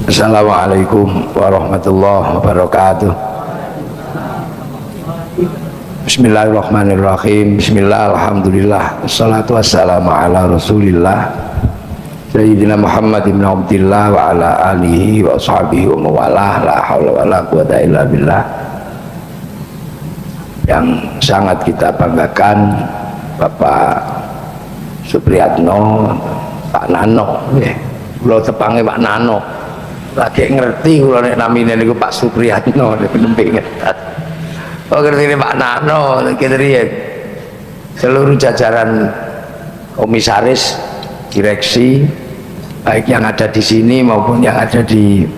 Assalamualaikum warahmatullahi wabarakatuh. Bismillahirrahmanirrahim. Bismillah, alhamdulillah, wassalatu wassalamu ala rasulillah Sayyidina Muhammad ibn Abdillah wa ala alihi wa sahbihi wa mawalah, la hawla wa la quwata illa billah. Yang sangat kita banggakan Bapak Supriyatno, Pak Nano, kalau tepangnya Pak Nano lagi ngerti kalau namanya niku Pak Supriyatno penemping. Oh ngerti ini Pak Nano, kita seluruh jajaran komisaris, direksi, baik yang ada di sini maupun yang ada di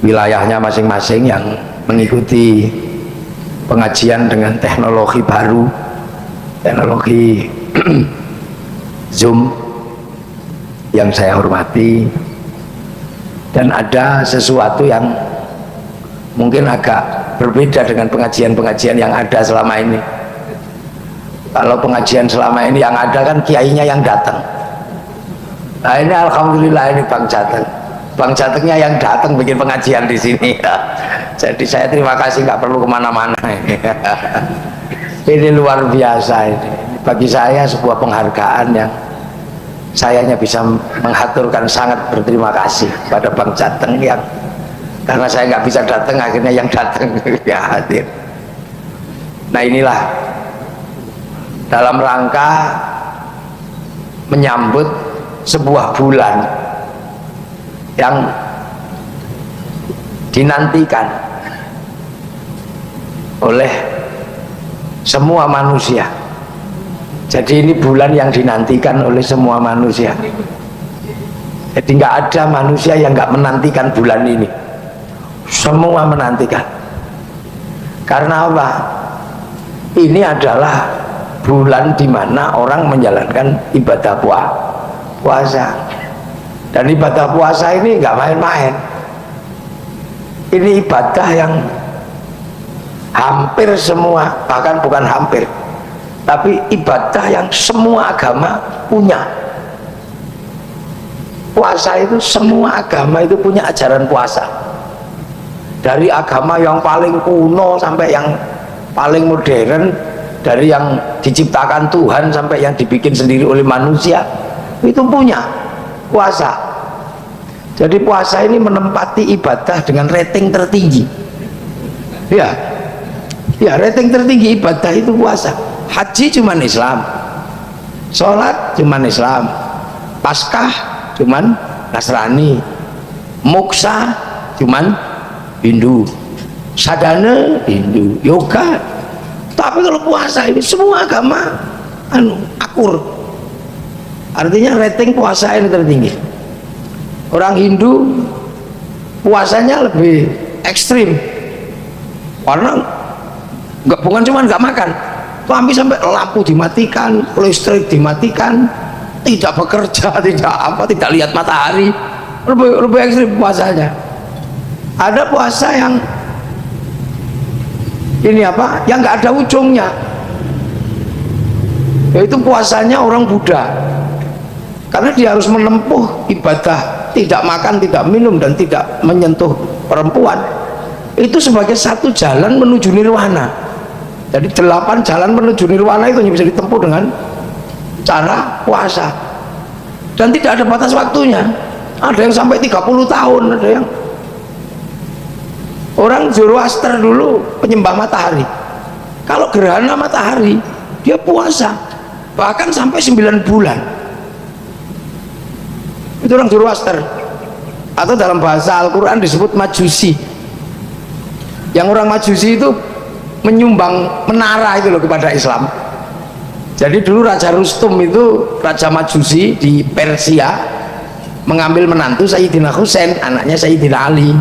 wilayahnya masing-masing yang mengikuti pengajian dengan teknologi baru, teknologi Zoom yang saya hormati. Dan ada sesuatu yang mungkin agak berbeda dengan pengajian-pengajian yang ada selama ini. Kalau pengajian selama ini yang ada kan kiainya yang datang. Nah ini alhamdulillah ini Bang Jateng. Bang Jatengnya yang datang bikin pengajian di sini. Jadi saya terima kasih, nggak perlu kemana-mana ini. Ini luar biasa ini. Bagi saya sebuah penghargaan yang sayanya bisa menghaturkan sangat berterima kasih pada Bang Jateng yang karena saya nggak bisa datang, akhirnya yang datang ya hadir. Nah inilah dalam rangka menyambut sebuah bulan yang dinantikan oleh semua manusia. Jadi ini bulan yang dinantikan oleh semua manusia. Jadi nggak ada manusia yang nggak menantikan bulan ini. Semua menantikan. Karena apa? Ini adalah bulan di mana orang menjalankan ibadah puasa. Dan ibadah puasa ini nggak main-main. Ini ibadah yang hampir semua, bahkan bukan hampir, tapi ibadah yang semua agama punya. Puasa itu semua agama itu punya ajaran puasa, dari agama yang paling kuno sampai yang paling modern, dari yang diciptakan Tuhan sampai yang dibikin sendiri oleh manusia, itu punya puasa. Jadi puasa ini menempati ibadah dengan rating tertinggi. Ya, rating tertinggi ibadah itu puasa. Haji cuman Islam, sholat cuman Islam, Paskah cuman Nasrani, Moksa cuman Hindu, Sadhana Hindu, yoga. Tapi kalau puasa ini semua agama akur. Artinya rating puasa ini tertinggi. Orang Hindu puasanya lebih ekstrim karena bukan cuma nggak makan, tapi sampai lampu dimatikan, listrik dimatikan, tidak bekerja, tidak lihat matahari, lebih ekstrim puasanya. Ada puasa yang ini apa? Yang nggak ada ujungnya, yaitu puasanya orang Buddha. Karena dia harus menempuh ibadah tidak makan, tidak minum, dan tidak menyentuh perempuan. Itu sebagai satu jalan menuju nirwana. Jadi 8 jalan menuju nirwana itu hanya bisa ditempuh dengan cara puasa. Dan tidak ada batas waktunya. Ada yang sampai 30 tahun, ada yang orang Zoroaster dulu penyembah matahari. Kalau gerhana matahari dia puasa bahkan sampai 9 bulan. Itu orang Zoroaster, atau dalam bahasa Al-Quran disebut Majusi. Yang orang Majusi itu menyumbang menara itu loh kepada Islam. Jadi dulu Raja Rustum itu Raja Majusi di Persia mengambil menantu Sayyidina Husain, anaknya Sayyidina Ali,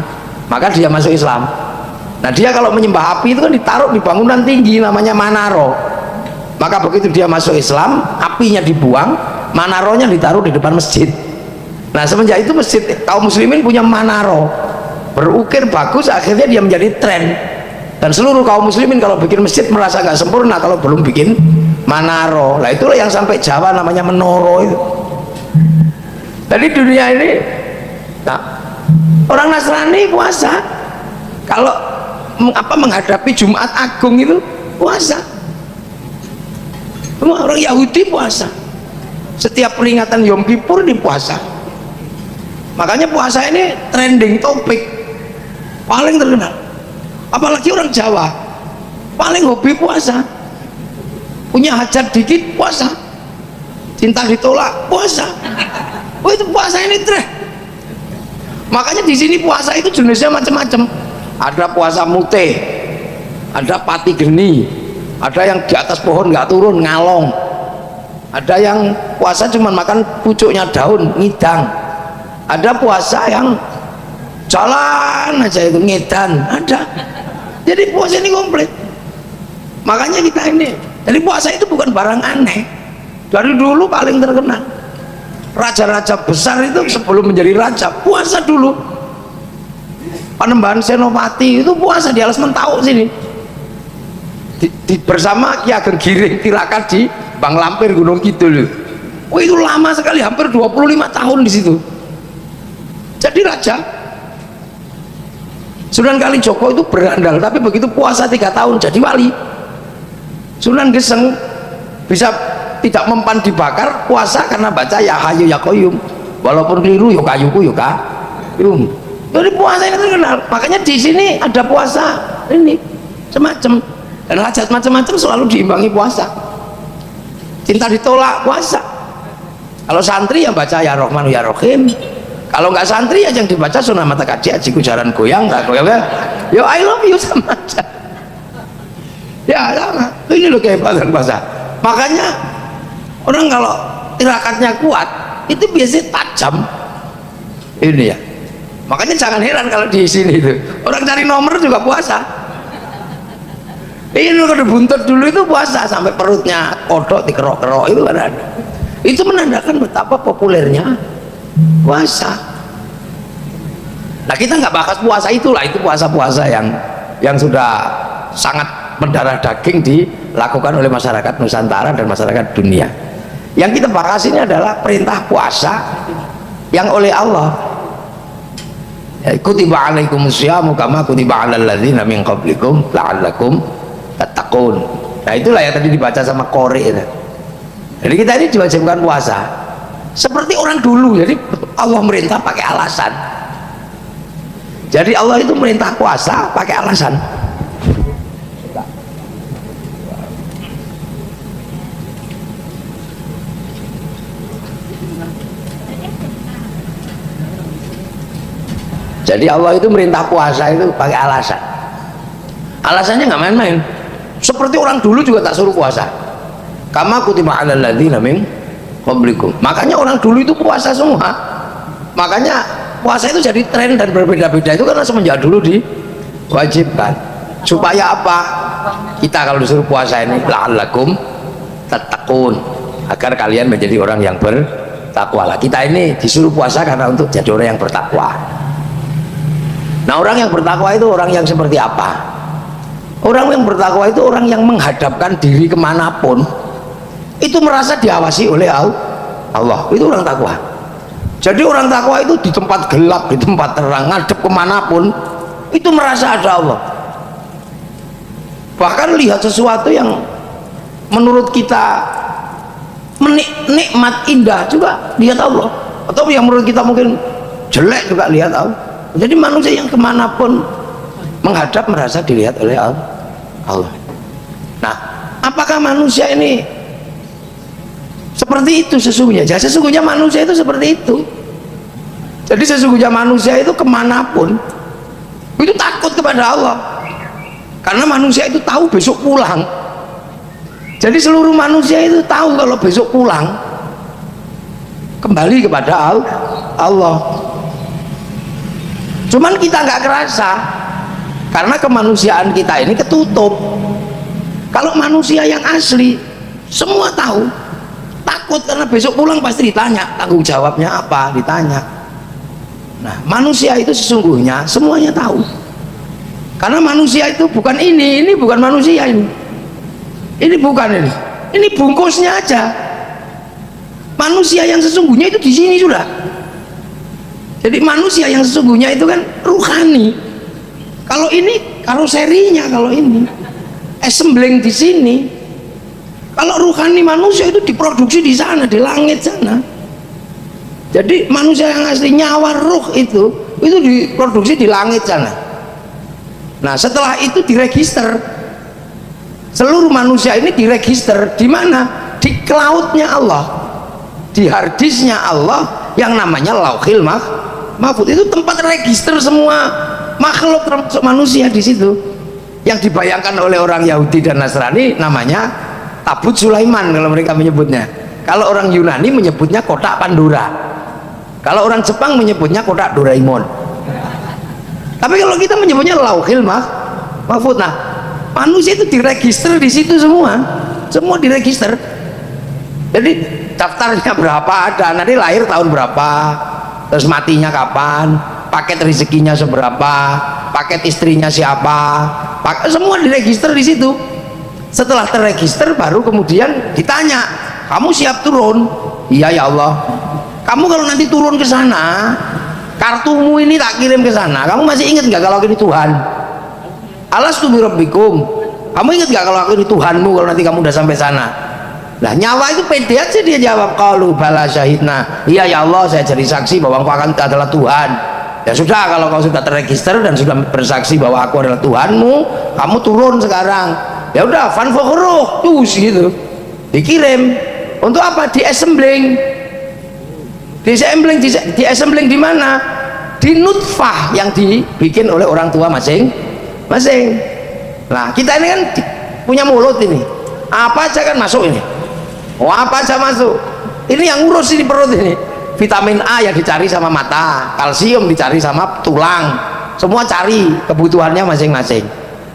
maka dia masuk Islam. Nah dia kalau menyembah api itu kan ditaruh di bangunan tinggi namanya Manaro. Maka begitu dia masuk Islam, apinya dibuang, Manaronya ditaruh di depan masjid. Nah semenjak itu masjid kaum muslimin punya Manaro, berukir bagus, akhirnya dia menjadi tren. Dan seluruh kaum muslimin kalau bikin masjid merasa nggak sempurna kalau belum bikin Manaro. Nah itulah yang sampai Jawa namanya Menoro itu. Jadi dunia ini, nah Orang Nasrani puasa. Kalau menghadapi Jumat Agung itu puasa. Orang Yahudi puasa. Setiap peringatan Yom Kippur di puasa. Makanya puasa ini trending topik paling terkenal. Apalagi orang Jawa paling hobi puasa. Punya hajat dikit puasa. Cinta ditolak puasa. Oh itu puasa ini tren. Makanya di sini puasa itu jenisnya macam-macam. Ada puasa mute, ada pati geni, ada yang di atas pohon nggak turun ngalong, ada yang puasa cuma makan pucuknya daun ngidang, ada puasa yang jalan aja itu ngedan, ada. Jadi puasa ini komplit. Makanya kita ini, jadi puasa itu bukan barang aneh. Dari dulu paling terkenal. Raja-raja besar itu sebelum menjadi raja puasa dulu. Panembahan Senopati itu puasa di alas Mentau sini. Bersama Ki Ageng Giring Tirakat di Bang Lampir Gunung Kidul. Oh itu lama sekali, hampir 25 tahun di situ. Jadi raja. Sunan Kalijogo itu berandal, tapi begitu puasa 3 tahun jadi wali. Sunan Geseng bisa tidak mempan dibakar puasa karena baca ya hayu ya qayyum, walaupun keliru ya kayuku ya kayyum. Jadi puasa ini terkenal. Makanya di sini ada puasa ini semacam, dan hajat macam-macam selalu diimbangi puasa. Cinta ditolak puasa. Kalau santri yang baca ya Rahman ya Rahim, kalau nggak santri aja yang dibaca Sunan Mata Kaji Aji Kujaran Goyang, nggak goyang ya yo I love you sama aja ya sama. Ini loh kehebatan puasa. Makanya orang kalau tirakatnya kuat itu biasanya tajam ini ya. Makanya jangan heran kalau di sini itu orang cari nomor juga puasa. Ini kalau buntut dulu itu puasa sampai perutnya kodok dikerok-kerok itu kan ada. Itu menandakan betapa populernya puasa. Nah kita nggak bahas puasa itulah, itu puasa-puasa yang sudah sangat mendarah daging dilakukan oleh masyarakat Nusantara dan masyarakat dunia. Yang kita bahas ini adalah perintah puasa yang oleh Allah. Kutiba alaikumus syamu kama kutiba alal ladzina min qablikum la'allakum tattaqun. Nah itulah yang tadi dibaca sama Qori itu. Jadi kita ini diwajibkan puasa seperti orang dulu. Jadi Allah merintah pakai alasan. Jadi Allah itu merintah puasa pakai alasan. Jadi Allah itu merintah puasa itu pakai alasan. Alasannya nggak main-main. Seperti orang dulu juga tak suruh puasa. Kama kutiba alal ladzina min qablikum. Makanya orang dulu itu puasa semua. Makanya puasa itu jadi tren dan berbeda-beda itu karena semenjak dulu diwajibkan. Supaya apa? Kita kalau disuruh puasa ini la'allakum tattaqun, agar kalian menjadi orang yang bertakwa. Kita ini disuruh puasa karena untuk jadi orang yang bertakwa. Nah orang yang bertakwa itu orang yang seperti apa? Orang yang bertakwa itu orang yang menghadapkan diri kemanapun itu merasa diawasi oleh Allah. Itu orang takwa. Jadi orang takwa itu di tempat gelap, di tempat terang, ngadep kemanapun itu merasa ada Allah. Bahkan lihat sesuatu yang menurut kita nikmat indah juga lihat Allah, atau yang menurut kita mungkin jelek juga lihat Allah. Jadi manusia yang kemanapun menghadap merasa dilihat oleh Allah. Nah, apakah manusia ini seperti itu sesungguhnya? Jadi sesungguhnya manusia itu seperti itu. Jadi sesungguhnya manusia itu kemanapun itu takut kepada Allah, karena manusia itu tahu besok pulang. Jadi seluruh manusia itu tahu kalau besok pulang kembali kepada Allah. Cuman kita nggak kerasa karena kemanusiaan kita ini ketutup. Kalau manusia yang asli semua tahu, takut karena besok pulang pasti ditanya tanggung jawabnya apa, ditanya. Nah manusia itu sesungguhnya semuanya tahu, karena manusia itu bukan ini bukan manusia ini bukan ini bungkusnya aja. Manusia yang sesungguhnya itu di sini sudah. Jadi manusia yang sesungguhnya itu kan ruhani. Kalau ini karoserinya, kalau ini assembling di sini. Kalau ruhani manusia itu diproduksi di sana, di langit sana. Jadi manusia yang asli nyawa ruh itu diproduksi di langit sana. Nah setelah itu diregister, seluruh manusia ini diregister di mana? Di cloudnya Allah, di harddisknya Allah yang namanya Lauhil Mahfuz. Itu tempat register semua makhluk termasuk manusia di situ. Yang dibayangkan oleh orang Yahudi dan Nasrani namanya Tabut Sulaiman kalau mereka menyebutnya. Kalau orang Yunani menyebutnya kotak Pandora. Kalau orang Jepang menyebutnya kotak Doraemon. Tapi kalau kita menyebutnya Lauhil Mahfuz. Nah, manusia itu diregister di situ semua diregister. Jadi daftarnya berapa ada, nanti lahir tahun berapa, terus matinya kapan, paket rezekinya seberapa, paket istrinya siapa, semua diregister di situ. Setelah terregister baru kemudian ditanya, kamu siap turun? Iya ya Allah. Kamu kalau nanti turun ke sana, kartumu ini tak kirim ke sana, kamu masih ingat nggak kalau aku ini Tuhan? Alastu bi rabbikum. Kamu ingat nggak kalau aku ini Tuhanmu kalau nanti kamu udah sampai sana? Nah nyawa itu pede aja dia jawab, qalu bala syahidna. Iya ya Allah, saya jadi saksi bahwa engkau akan adalah Tuhan. Ya sudah, kalau kau sudah terregister dan sudah bersaksi bahwa aku adalah Tuhanmu, kamu turun sekarang. Ya udah, fanfukhruh terus gitu. Dikirim. Untuk apa? Di-assembling. Di-assembling di mana? Di nutfah yang dibikin oleh orang tua masing-masing. Nah, kita ini kan punya mulut ini. Apa aja kan masuk ini. Oh, apa aja masuk. Ini yang ngurus ini perut ini. Vitamin A yang dicari sama mata, kalsium dicari sama tulang, semua cari kebutuhannya masing-masing.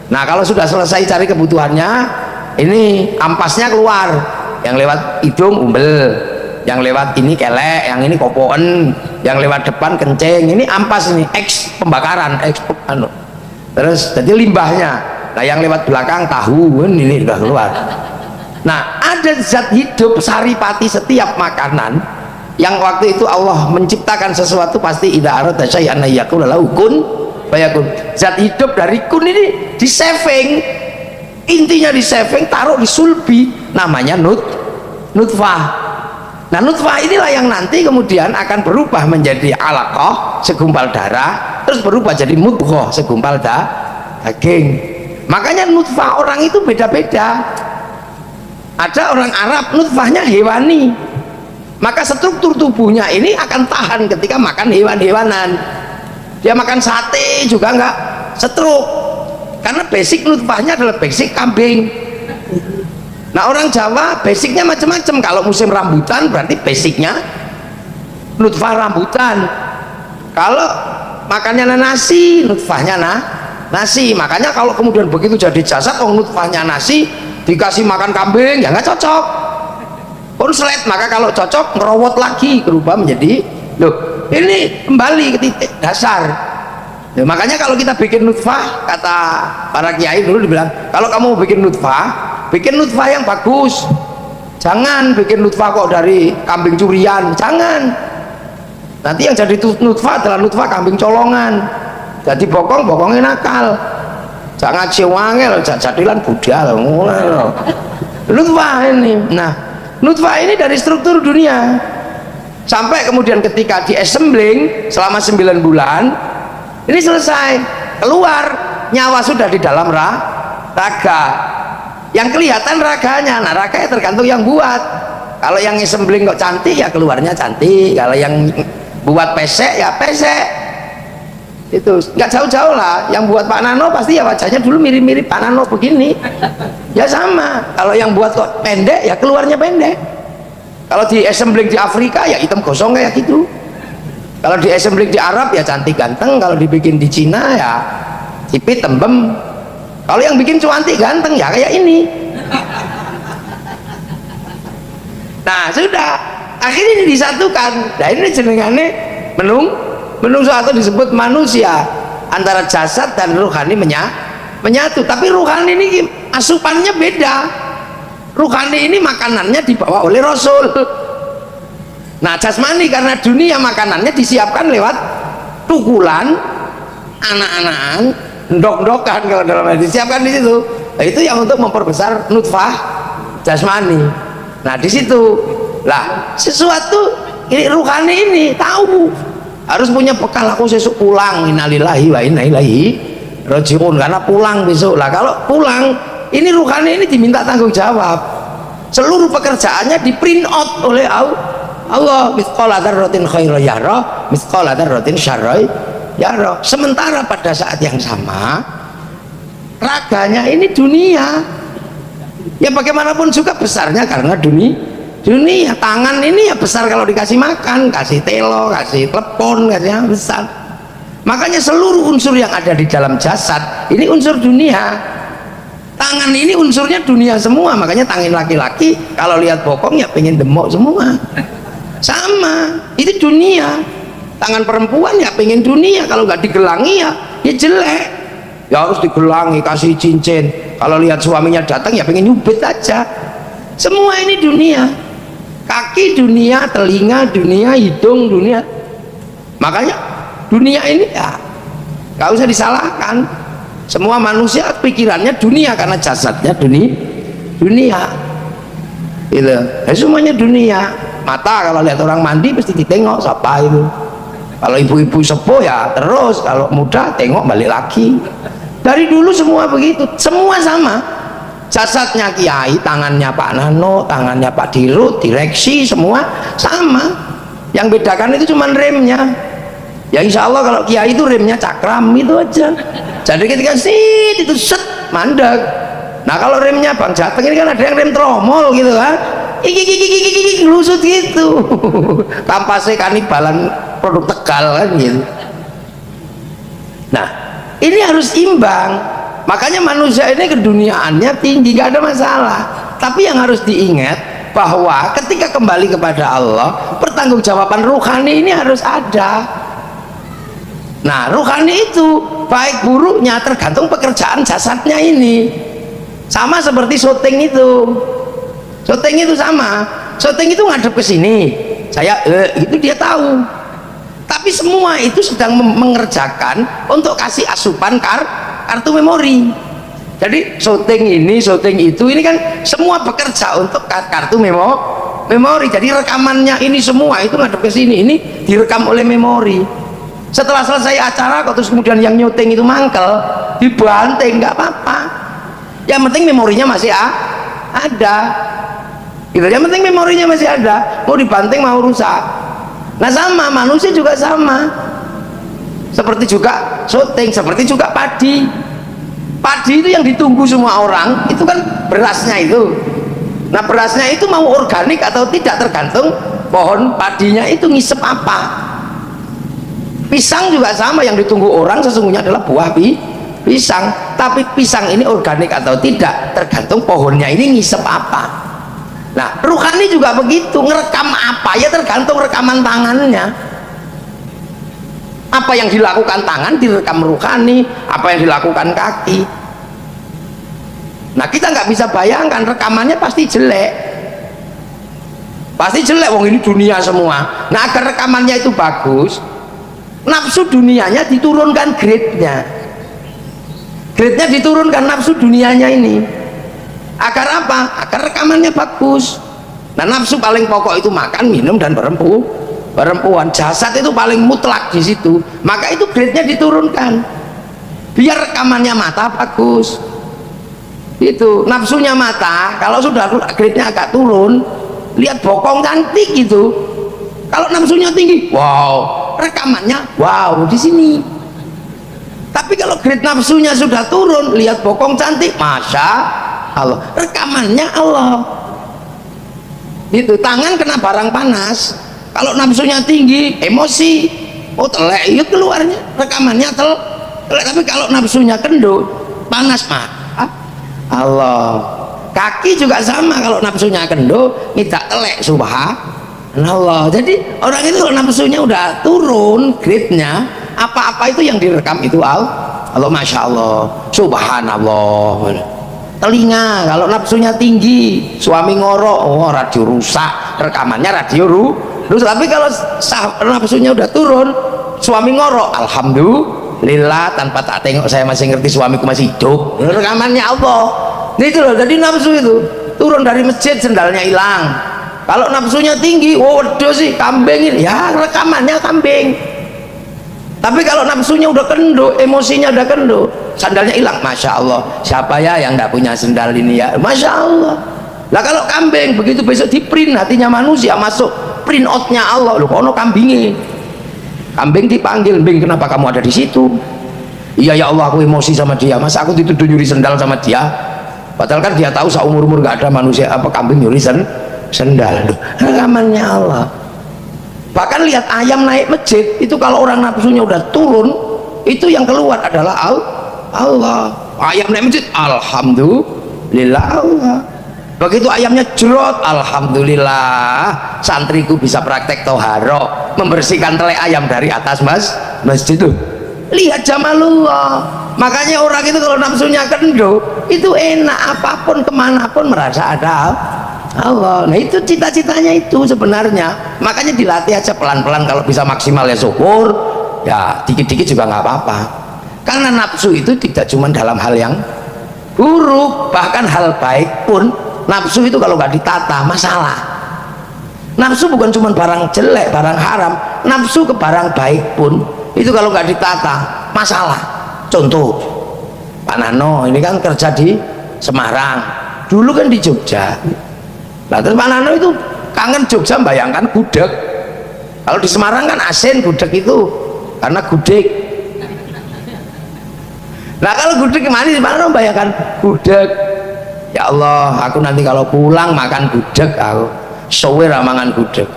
Nah kalau sudah selesai cari kebutuhannya, ini ampasnya keluar, yang lewat hidung umbel, yang lewat ini kelek, yang ini kopoen, yang lewat depan kencing, ini ampas ini, X pembakaran, terus jadi limbahnya. Nah yang lewat belakang tahu, ini sudah keluar. Nah ada zat hidup saripati setiap makanan yang waktu itu Allah menciptakan sesuatu pasti idza arada syai'an yaqulu lahu kun fayakun. Zat hidup dari kun ini di saving, intinya di saving, taruh di sulbi, namanya nutfah. Nah nutfah inilah yang nanti kemudian akan berubah menjadi alaqah, segumpal darah, terus berubah jadi mudghah, segumpal daging. Makanya nutfah orang itu beda-beda. Ada orang Arab nutfahnya hewani, maka struktur tubuhnya ini akan tahan ketika makan hewan-hewanan. Dia makan sate juga enggak stroke, karena basic nutfahnya adalah basic kambing. Nah orang Jawa basicnya macam-macam. Kalau musim rambutan berarti basicnya nutfah rambutan. Kalau makannya nasi, nutfahnya nasi. Makanya kalau kemudian begitu jadi jasad, oh nutfahnya nasi, dikasih makan kambing, ya nggak cocok. Konslet, maka kalau cocok merawat lagi, berubah menjadi, loh ini kembali ke titik dasar. Nah, makanya kalau kita bikin nutfah, kata para kiai dulu dibilang, kalau kamu bikin nutfah yang bagus, jangan bikin nutfah kok dari kambing curian, jangan. Nanti yang jadi nutfah adalah nutfah kambing colongan, jadi bokongnya nakal, jangan ciwangel, jadilan budal, nutfah ini. Nah nutfah ini dari struktur dunia sampai kemudian ketika di assembling selama 9 bulan ini selesai, keluar nyawa sudah di dalam raga, yang kelihatan raganya. Nah raganya tergantung yang buat. Kalau yang assembling kok cantik ya keluarnya cantik, kalau yang buat pesek ya pesek. Itu nggak jauh-jauh lah. Yang buat Pak Nano pasti ya wajahnya dulu mirip-mirip Pak Nano begini ya sama. Kalau yang buat kok pendek ya keluarnya pendek. Kalau di assembling di Afrika ya hitam gosong kayak gitu. Kalau di assembling di Arab ya cantik ganteng. Kalau dibikin di Cina ya cipit tembem. Kalau yang bikin cantik ganteng ya kayak ini. Nah sudah, akhirnya ini disatukan. Nah ini jenengannya menungso atau disebut manusia, antara jasad dan ruhani menyatu. Tapi ruhani ini asupannya beda. Ruhani ini makanannya dibawa oleh Rasul. Nah jasmani karena dunia makanannya disiapkan lewat tukulan, anak-anakan, ndok-ndokan kalau dalam hadis siapkan di situ. Nah, itu yang untuk memperbesar nutfah jasmani. Nah di situ lah sesuatu ini ruhani ini tahu harus punya bekal. Aku sesuk pulang, innalillahi wa inna ilaihi rajiun, karena pulang besok lah. Kalau pulang ini ruhani ini diminta tanggung jawab, seluruh pekerjaannya di print out oleh Allah. Mithqala dzarratin khairan yara, mithqala dzarratin syarran yara. Sementara pada saat yang sama raganya ini dunia, ya bagaimanapun juga besarnya karena dunia. Tangan ini ya besar kalau dikasih makan, kasih telo, kasih telepon, kasih besar. Makanya seluruh unsur yang ada di dalam jasad ini unsur dunia. Tangan ini unsurnya dunia semua. Makanya tangan laki-laki kalau lihat bokong ya pengen demok semua, sama, itu dunia. Tangan perempuan ya pengen dunia, kalau nggak digelangi ya jelek, ya harus digelangi, kasih cincin. Kalau lihat suaminya datang ya pengen nyubit aja. Semua ini dunia. Kaki dunia, telinga dunia, hidung dunia. Makanya dunia ini ya nggak usah disalahkan. Semua manusia pikirannya dunia karena jasadnya dunia. Itu semuanya dunia. Mata kalau lihat orang mandi pasti ditengok siapa itu. Kalau ibu-ibu sepuh ya terus, kalau muda tengok balik lagi. Dari dulu semua begitu, semua sama. Jasadnya kiai, tangannya Pak Nano, tangannya Pak Dirut, direksi semua sama. Yang bedakan itu cuma remnya. Ya insya Allah kalau kiai itu remnya cakram itu aja. Jadi ketika sit itu set mandek. Nah kalau remnya Bang Jateng ini kan ada yang rem tromol gitu kan, iki lusut gitu. Kampasnya kanibalan produk Tegal kan gitu. Nah ini harus imbang. Makanya manusia ini keduniaannya tinggi, gak ada masalah. Tapi yang harus diingat bahwa ketika kembali kepada Allah, pertanggungjawaban ruhani ini harus ada. Nah ruhani itu baik buruknya tergantung pekerjaan jasadnya ini. Sama seperti syuting itu. Syuting itu sama. Syuting itu ngadep ke sini. Saya itu dia tahu. Tapi semua itu sedang mengerjakan untuk kasih asupan kartu memori. Jadi syuting ini, syuting itu, ini kan semua bekerja untuk kartu memori. Jadi rekamannya ini semua itu ngadep ke sini. Ini direkam oleh memori. Setelah selesai acara, terus kemudian yang nyuting itu mangkel, dibanting, nggak apa-apa. Yang penting memorinya masih ada. Gitu. Yang penting memorinya masih ada. Mau dibanting mau rusak. Nah sama manusia juga sama. Seperti juga syuting, seperti juga padi. Padi itu yang ditunggu semua orang, itu kan berasnya itu. Nah berasnya itu mau organik atau tidak tergantung pohon padinya itu ngisep apa. Pisang juga sama, yang ditunggu orang sesungguhnya adalah buah pisang. Tapi pisang ini organik atau tidak tergantung pohonnya ini ngisep apa. Nah ruhani juga begitu, ngerekam apa ya tergantung rekaman tangannya. Apa yang dilakukan tangan direkam ruhani, apa yang dilakukan kaki. Nah kita nggak bisa bayangkan, rekamannya pasti jelek, wong ini dunia semua. Nah agar rekamannya itu bagus, nafsu dunianya diturunkan grade-nya diturunkan, nafsu dunianya ini. Agar apa? Agar rekamannya bagus. Nah nafsu paling pokok itu makan, minum, dan perempuan. Jasad itu paling mutlak di situ. Maka itu grade-nya diturunkan. Biar rekamannya mata bagus. Itu nafsunya mata. Kalau sudah grade-nya agak turun, lihat bokong cantik gitu. Kalau nafsunya tinggi, wow, rekamannya wow di sini. Tapi kalau grade nafsunya sudah turun, lihat bokong cantik, masya Allah, rekamannya Allah. Itu tangan kena barang panas, kalau nafsunya tinggi, emosi, oh telek itu keluarnya, rekamannya telek. Tapi kalau nafsunya kendor, panas mah Allah. Kaki juga sama, kalau nafsunya kendor, tidak telek, subhanallah. Jadi orang itu kalau nafsunya udah turun grade-nya, apa-apa itu yang direkam itu Allah, masya Allah, subhanallah. Telinga kalau nafsunya tinggi, suami ngorok, oh radio rusak, rekamannya radio rusak. Tapi kalau nafsunya udah turun, suami ngorok, alhamdulillah, tanpa tak tengok saya masih ngerti suamiku masih hidup. Rekamannya Allah. Nah itu loh, jadi nafsu itu turun dari masjid sendalnya hilang. Kalau nafsunya tinggi, waduh sih kambing ini, ya rekamannya kambing. Tapi kalau nafsunya udah kendo, emosinya udah kendo, sandalnya hilang, masya Allah. Siapa ya yang tidak punya sandal ini ya, masya Allah. Lah kalau kambing begitu besok di print hatinya manusia masuk print outnya Allah, loh kono kambingnya. Kambing dipanggil, Bing kenapa kamu ada di situ? Iya ya Allah, aku emosi sama dia, masa aku dituduh nyuri sendal sama dia? Padahal kan dia tahu seumur-umur gak ada manusia apa kambing nyuri sendal. Rekamannya Allah. Bahkan lihat ayam naik masjid itu, kalau orang nafsunya udah turun, itu yang keluar adalah Allah. Ayam naik masjid, alhamdulillah Allah. Begitu ayamnya jerot, alhamdulillah santriku bisa praktek toharo, membersihkan tele ayam dari atas masjid itu. Lihat jamalullah. Makanya orang itu kalau nafsunya kendo itu enak, apapun kemanapun merasa ada Allah. Nah itu cita-citanya itu sebenarnya. Makanya dilatih aja pelan-pelan, kalau bisa maksimal ya syukur, ya dikit-dikit juga nggak apa-apa. Karena nafsu itu tidak cuma dalam hal yang buruk, bahkan hal baik pun nafsu itu kalau nggak ditata masalah. Nafsu bukan cuma barang jelek, barang haram, nafsu ke barang baik pun itu kalau nggak ditata masalah. Contoh Pak Nano ini kan kerja di Semarang, dulu kan di Jogja. Nah terus Pak Nano itu kangen Jogja, bayangkan gudeg. Kalau di Semarang kan asin gudeg itu karena gudeg. Nah kalau gudeg manis, Pak Nano bayangkan gudeg. Ya Allah, aku nanti kalau pulang makan gudeg, aku sower mangan gudeg.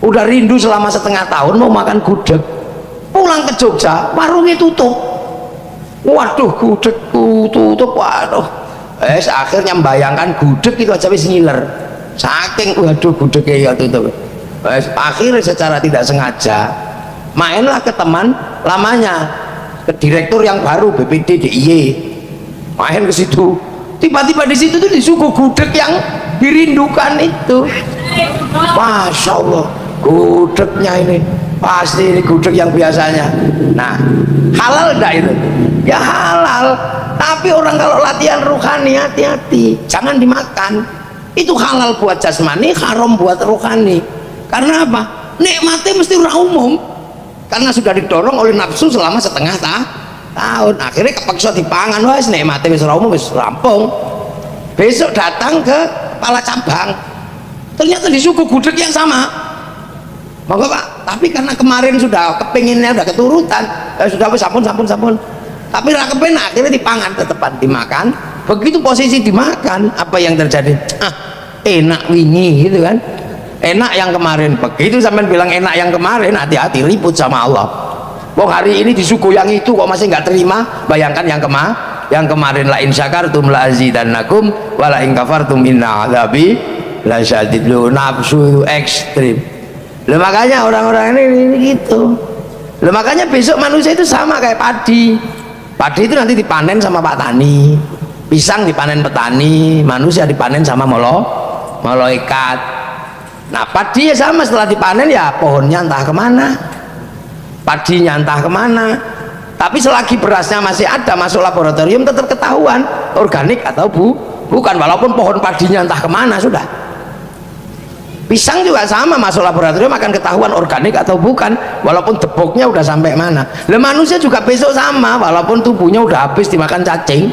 Udah rindu selama setengah tahun mau makan gudeg. Pulang ke Jogja, warungnya tutup. Waduh, gudegku tutup, waduh. Akhirnya membayangkan gudeg itu aja wis ngiler. Saking waduh gudegnya ya tutup. Akhirnya secara tidak sengaja mainlah ke teman lamanya, ke direktur yang baru BPD DIY. Main ke situ. Tiba-tiba di situ tuh disuguh gudeg yang dirindukan itu. Masya Allah, gudegnya ini pasti ini gudeg yang biasanya. Nah, halal enggak itu? Ya halal. Tapi orang kalau latihan rohani hati-hati, jangan dimakan. Itu halal buat jasmani, haram buat rohani. Karena apa? Nikmatnya mesti ora umum. Karena sudah didorong oleh nafsu selama setengah tahun. Akhirnya kepaksa dipangan, wes nikmatnya wis ora umum, wis rampung. Besok datang ke kepala cabang, ternyata disuguh gudeg yang sama. Monggo Pak, tapi karena kemarin sudah kepinginnya udah keturutan, sudah sampun. Tapi rakepen akhirnya dipangan, tetepan dimakan. Begitu posisi dimakan, apa yang terjadi? Enak wingi gitu kan, enak yang kemarin. Begitu sampai bilang enak yang kemarin, hati-hati ribut sama Allah. Wong hari ini disuguh yang itu kok masih nggak terima. Bayangkan yang kemarin, la in syakartum la azidannakum wa la in kafartum inna adzabi lasyadid. Nafsu itu ekstrim. Loh, makanya orang-orang ini gitu. Loh, makanya besok manusia itu sama kayak padi. Padi itu nanti dipanen sama Pak Tani, pisang dipanen petani, manusia dipanen sama malaikat. Nah padi ya sama, setelah dipanen ya pohonnya entah kemana, padinya entah kemana. Tapi selagi berasnya masih ada, masuk laboratorium tetap ketahuan organik atau bukan, walaupun pohon padinya entah kemana sudah. Pisang juga sama, masuk laboratorium akan ketahuan organik atau bukan, walaupun deboknya udah sampai mana. Lah manusia juga besok sama, walaupun tubuhnya udah habis dimakan cacing,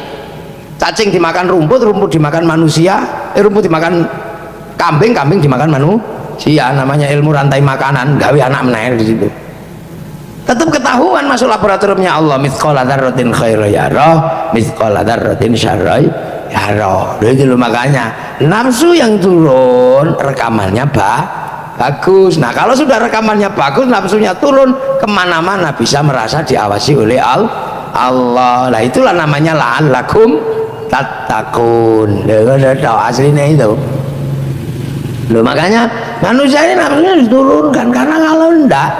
cacing dimakan rumput, rumput dimakan manusia, rumput dimakan kambing, kambing dimakan manusia. Namanya ilmu rantai makanan, gawe anak meneh di situ. Tetap ketahuan masuk laboratoriumnya Allah. Mithqala dzarratin khairan yarah, mithqala dzarratin syarran yarah. Itu loh, makanya nafsu yang turun rekamannya bagus. Nah kalau sudah rekamannya bagus, nafsunya turun, kemana-mana bisa merasa diawasi oleh Allah. Nah itulah namanya la'allakum tattaqun. Aslinya itu loh, makanya manusia ini nafsunya diturunkan. Karena kalau enggak,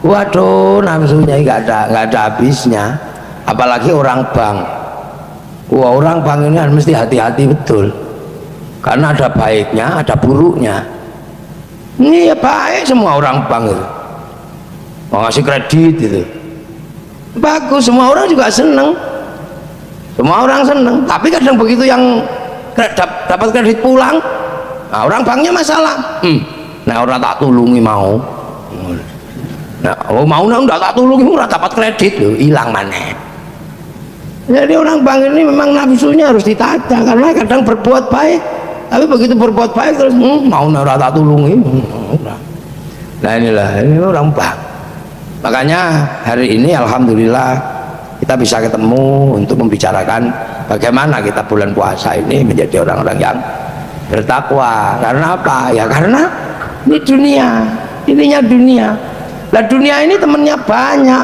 waduh, nafsunya nggak ada habisnya. Apalagi orang bank. Wah, orang bank ini mesti hati-hati betul, karena ada baiknya ada buruknya. Ini ya baik semua orang bank itu, mau ngasih kredit itu bagus, semua orang juga seneng, semua orang seneng. Tapi kadang begitu yang dapat kredit pulang, nah orang banknya masalah, nah orang tak tulungi mau, nah mau nggak tak tulungi orang dapat kredit loh, hilang mana. Jadi orang bank ini memang nafsunya harus ditata, karena kadang berbuat baik, tapi begitu berbuat baik terus mau nggak tak tulungi. Nah inilah ini orang bank. Makanya hari ini alhamdulillah kita bisa ketemu untuk membicarakan bagaimana kita bulan puasa ini menjadi orang-orang yang bertakwa. Karena apa? Ya karena ini dunia, ininya dunia. Lah dunia ini temennya banyak,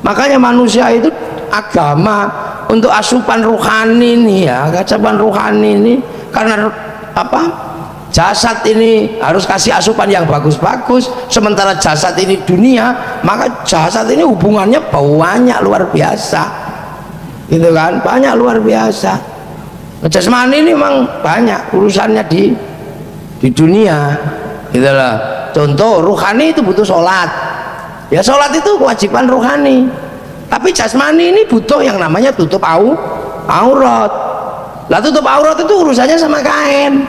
makanya manusia itu agama untuk asupan rohani nih ya, asupan rohani ini karena apa? Jasad ini harus kasih asupan yang bagus-bagus, sementara jasad ini dunia, maka jasad ini hubungannya banyak luar biasa, gitu kan? Banyak luar biasa. Jasmani ini memang banyak urusannya di dunia, gitu lah. Contoh rohani itu butuh sholat, ya sholat itu kewajiban rohani. Tapi jasmani ini butuh yang namanya tutup aurat. Lah tutup aurat itu urusannya sama kain.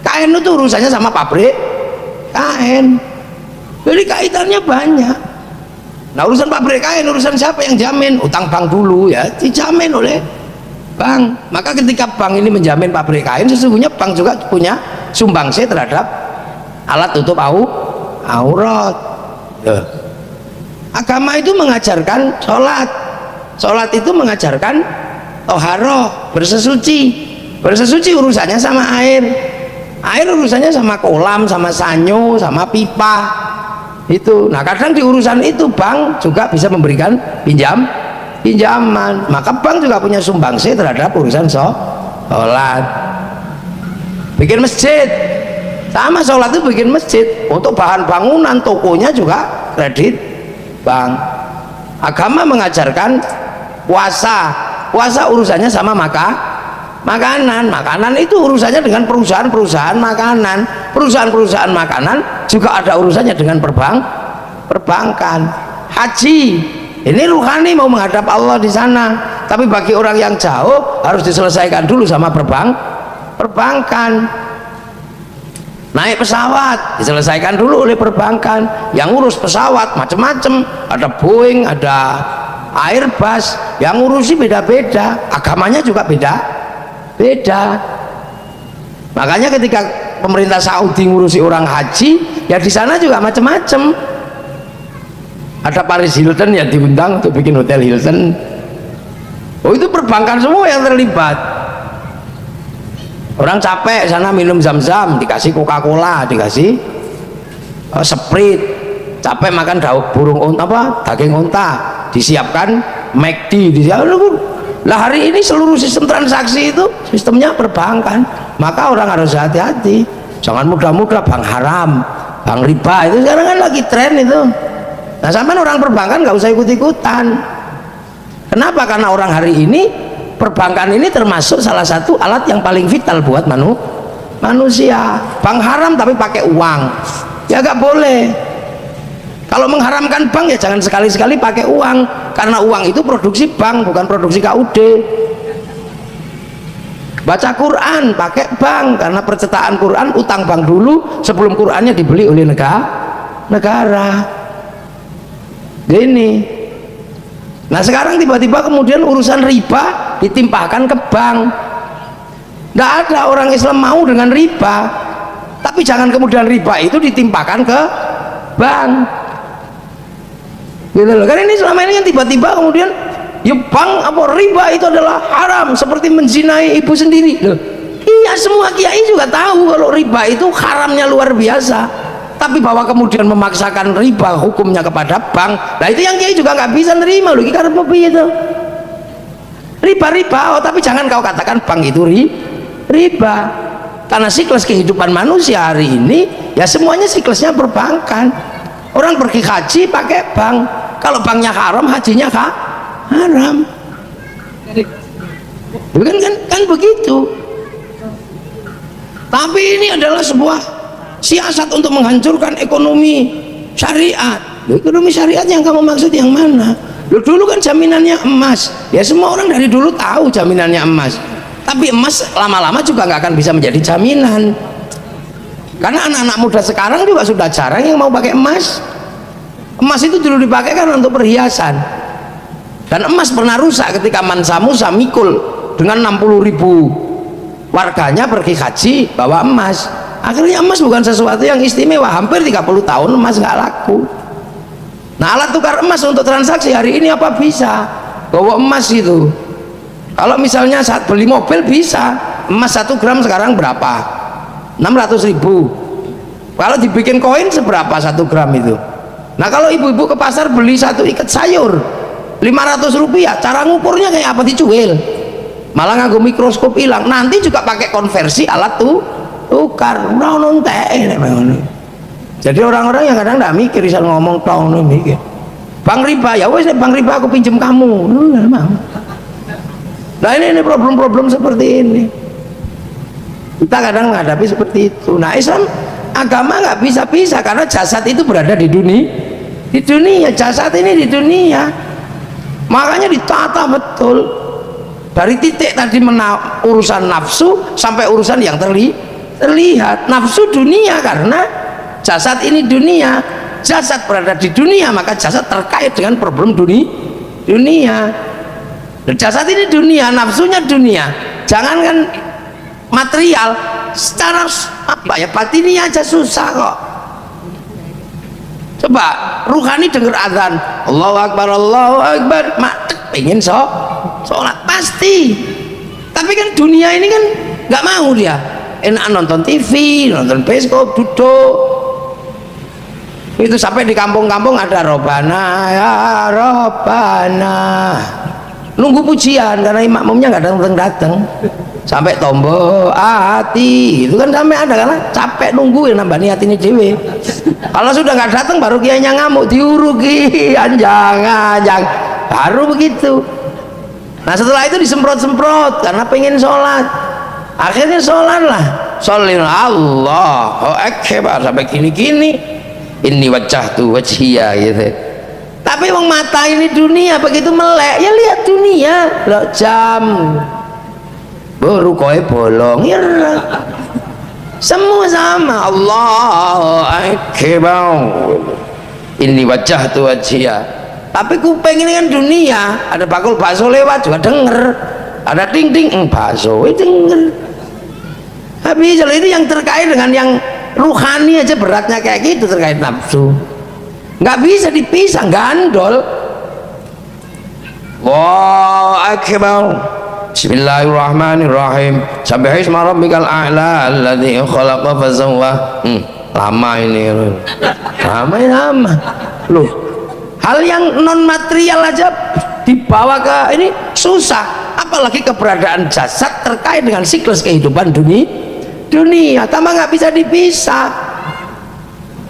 Kain itu urusannya sama pabrik kain. Jadi kaitannya banyak. Nah urusan pabrik kain, urusan siapa yang jamin? Utang bank dulu ya, dijamin oleh bank. Maka ketika bank ini menjamin pabrik kain, sesungguhnya bank juga punya sumbangsi terhadap alat tutup aurat. Agama itu mengajarkan sholat, sholat itu mengajarkan toharoh, bersesuci urusannya sama air urusannya sama kolam, sama sanyo, sama pipa itu. Nah kadang di urusan itu bank juga bisa memberikan pinjaman, maka bank juga punya sumbangsi terhadap urusan sholat. Bikin masjid sama, sholat itu bikin masjid, untuk bahan bangunan tokonya juga kredit bank. Agama mengajarkan puasa urusannya sama makanan itu urusannya dengan perusahaan makanan juga ada urusannya dengan perbankan. Haji ini ruhani mau menghadap Allah di sana, tapi bagi orang yang jauh harus diselesaikan dulu sama perbankan. Naik pesawat diselesaikan dulu oleh perbankan, yang urus pesawat macam-macam, ada Boeing, ada Airbus, yang ngurusi beda-beda, agamanya juga beda. Makanya ketika pemerintah Saudi ngurusi orang haji, ya di sana juga macam-macam. Ada Paris Hilton yang diundang untuk bikin hotel Hilton. Oh itu perbankan semua yang terlibat. Orang capek sana minum zam-zam, dikasih Coca-Cola, dikasih Sprite. Capek makan daging unta, disiapkan McD, disiapkan. Lah hari ini seluruh sistem transaksi itu sistemnya perbankan, maka orang harus hati-hati, jangan mudah-mudah bank haram, bank riba itu sekarang kan lagi tren itu. Nah sampai orang perbankan nggak usah ikut-ikutan. Kenapa? Karena orang hari ini perbankan ini termasuk salah satu alat yang paling vital buat manusia. Bank haram tapi pakai uang, ya nggak boleh. Kalau mengharamkan bank ya jangan sekali-sekali pakai uang, karena uang itu produksi bank, bukan produksi KUD. Baca Quran pakai bank, karena percetakan Quran utang bank dulu sebelum Qurannya dibeli oleh negara. Gini. Nah sekarang tiba-tiba kemudian urusan riba ditimpahkan ke bank. Tidak ada orang Islam mau dengan riba, tapi jangan kemudian riba itu ditimpahkan ke bank. Gitu loh. Karena ini selama ini kan tiba-tiba kemudian ya bank apa riba itu adalah haram, seperti menzinai ibu sendiri loh. Iya, semua kiai juga tahu kalau riba itu haramnya luar biasa, tapi bahwa kemudian memaksakan riba hukumnya kepada bank, nah itu yang kiai juga nggak bisa nerima loh. Karena itu riba, tapi jangan kau katakan bank itu riba, karena siklus kehidupan manusia hari ini ya semuanya siklusnya perbankan. Orang pergi haji pakai bank, kalau banknya haram hajinya haram. Kan begitu. Tapi ini adalah sebuah siasat untuk menghancurkan ekonomi syariat. Loh, ekonomi syariat yang kamu maksud yang mana? Loh, dulu kan jaminannya emas. Ya semua orang dari dulu tahu jaminannya emas. Tapi emas lama-lama juga nggak akan bisa menjadi jaminan. Karena anak-anak muda sekarang juga sudah jarang yang mau pakai emas. Emas itu dulu dipakai kan untuk perhiasan. Dan emas pernah rusak ketika Mansa Musa mikul dengan 60.000 warganya pergi haji bawa emas. Akhirnya emas bukan sesuatu yang istimewa. Hampir 30 tahun emas nggak laku. Nah, alat tukar emas untuk transaksi hari ini apa bisa? Bawa emas itu. Kalau misalnya saat beli mobil bisa. Emas 1 gram sekarang berapa? 600.000. Kalau dibikin koin seberapa 1 gram itu? Nah, kalau ibu-ibu ke pasar beli 1 ikat sayur 500 rupiah, cara ngukurnya kayak apa? Dicuil. Malah nganggo mikroskop hilang. Nanti juga pakai konversi alat tuh tukar. Udah nontek. Jadi orang-orang yang kadang nggak mikir, bisa ngomong tong mikir. Bang riba, ya wes bang riba aku pinjem kamu. Nah ini problem-problem seperti ini. Kita kadang menghadapi seperti itu. Nah Islam agama nggak bisa-bisa karena jasad itu berada di dunia. Di dunia, jasad ini di dunia. Makanya ditata betul. Dari titik tadi urusan nafsu sampai urusan yang terlihat. Nafsu dunia karena jasad ini dunia, jasad berada di dunia, maka jasad terkait dengan problem dunia. Dan jasad ini dunia, nafsunya dunia. Jangankan material, secara apa ya batinnya aja susah kok. Coba ruhani dengar azan, Allahu Akbar, pengen sholat pasti. Tapi kan dunia ini kan nggak mau dia. Enak nonton TV, nonton bioskop, duduk. Itu sampai di kampung-kampung ada Robana ya Robana, nunggu pujian karena makmumnya nggak datang sampai tombo hati itu kan sampai ada karena capek nungguin nambani hati ini dewe. Kalau sudah nggak datang baru kiainya ngamuk diurugi anjang baru begitu. Nah setelah itu disemprot-semprot karena pengen sholat, akhirnya sholat lah, sholin Allahu Akbar sampai gini-gini. Ini wajah tuh wajhia gitu. Tapi wong mata ini dunia begitu melek ya lihat dunia lo jam baru kowe bolong ya semua sama Allahu Akbar ini wajah tuh wajhia. Tapi kuping ini kan dunia, ada bakul bakso lewat juga denger, ada ting ting bakso denger. Habis itu yang terkait dengan yang ruhani aja beratnya kayak gitu terkait nafsu, nggak bisa dipisah, gandol. Allahu Akbar. Bismillahirrahmanirrahim. Sabbihisma rabbikal a'la alladzi khalaqa fasawwa. Lama ini. Lama. Loh, hal yang non material aja dibawa ke ini susah, apalagi keberadaan jasad terkait dengan siklus kehidupan dunia tambah nggak bisa dipisah.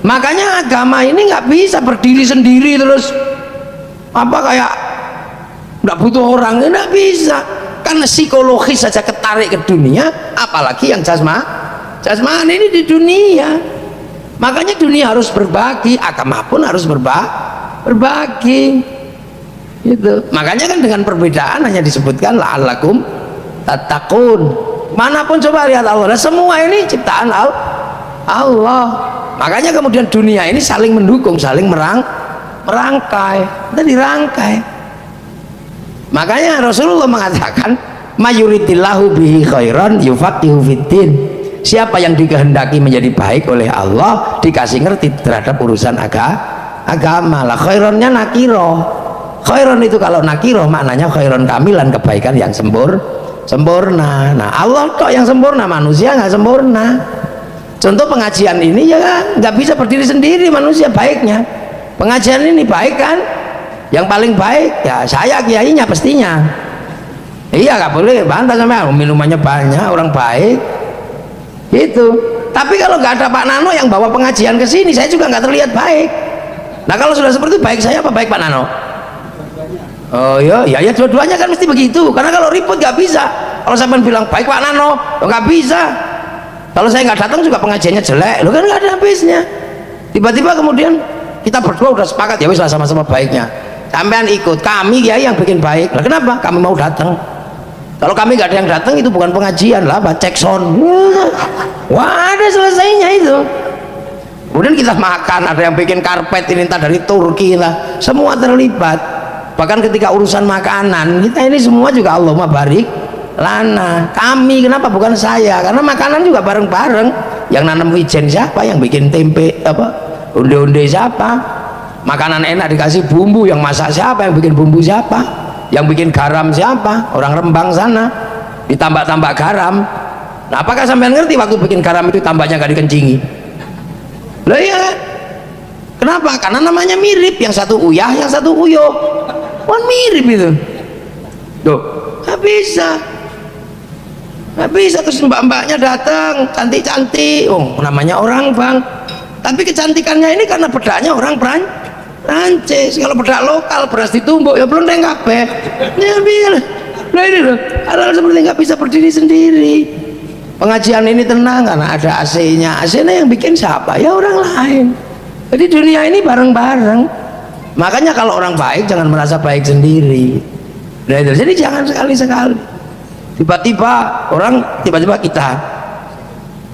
Makanya agama ini nggak bisa berdiri sendiri terus apa kayak nggak butuh orang, nggak bisa karena psikologis saja ketarik ke dunia, apalagi yang jasmani ini di dunia. Makanya dunia harus berbagi, agama pun harus berbagi gitu. Makanya kan dengan perbedaan hanya disebutkan la'allakum tattaqun. Manapun coba lihat Allah, nah, semua ini ciptaan Allah. Makanya kemudian dunia ini saling mendukung, saling merangkai, kita dirangkai. Makanya Rasulullah mengatakan mayuritillahu bihi khairan yufaqihu fiddin. Siapa yang dikehendaki menjadi baik oleh Allah dikasih ngerti terhadap urusan agama. Lah khaironnya nakiro. Khairon itu kalau nakiro maknanya khairon kamilan, kebaikan yang sempurna. Nah Allah kok yang sempurna, manusia nggak sempurna. Contoh pengajian ini ya nggak bisa berdiri sendiri manusia baiknya. Pengajian ini baik kan, yang paling baik ya saya kiainya pastinya. Iya nggak boleh bantah sama minumannya banyak orang baik itu. Tapi kalau nggak ada Pak Nano yang bawa pengajian ke sini, saya juga nggak terlihat baik. Nah kalau sudah seperti itu, baik saya apa baik Pak Nano? Oh ya dua-duanya kan mesti begitu. Karena kalau ribut nggak bisa. Kalau sampai bilang baik Pak Nano, nggak bisa. Kalau saya nggak datang juga pengajiannya jelek, lo kan nggak ada habisnya. Tiba-tiba kemudian kita berdua udah sepakat ya wis lah sama-sama baiknya. Sampean ikut, kami ya yang bikin baik. Lah kenapa? Kami mau datang. Kalau kami nggak ada yang datang itu bukan pengajian lah, cek sound. Wah, ada selesainya itu. Kemudian kita makan, ada yang bikin karpet ini entah dari Turki lah, semua terlibat. Bahkan ketika urusan makanan, kita ini semua juga Allahumma barik lana. Kami, kenapa bukan saya? Karena makanan juga bareng-bareng. Yang nanam wijen siapa? Yang bikin tempe apa? Onde-onde siapa? Makanan enak dikasih bumbu, yang masak siapa? Yang bikin bumbu siapa? Yang bikin garam siapa? Orang Rembang sana. Ditambah-tambah garam. Nah, apakah sampean ngerti waktu bikin garam itu tambahnya gak dikencingi? Lah iya kan? Kenapa? Karena namanya mirip, yang satu uyah, yang satu uyuh. Kan mirip itu. Tuh, nggak bisa. Nggak bisa terus mbak-mbaknya datang, cantik-cantik. Oh, namanya orang Bang. Tapi kecantikannya ini karena bedaknya orang Prancis. Kalau bedak lokal beras ditumbuk ya belum kabeh. Ya biar. Nah ini loh, hal-hal seperti nggak bisa berdiri sendiri. Pengajian ini tenang karena ada AC-nya. AC-nya yang bikin siapa? Ya orang lain. Jadi dunia ini bareng-bareng. Makanya kalau orang baik jangan merasa baik sendiri. Nah, itu. Jadi jangan sekali-sekali. Tiba-tiba kita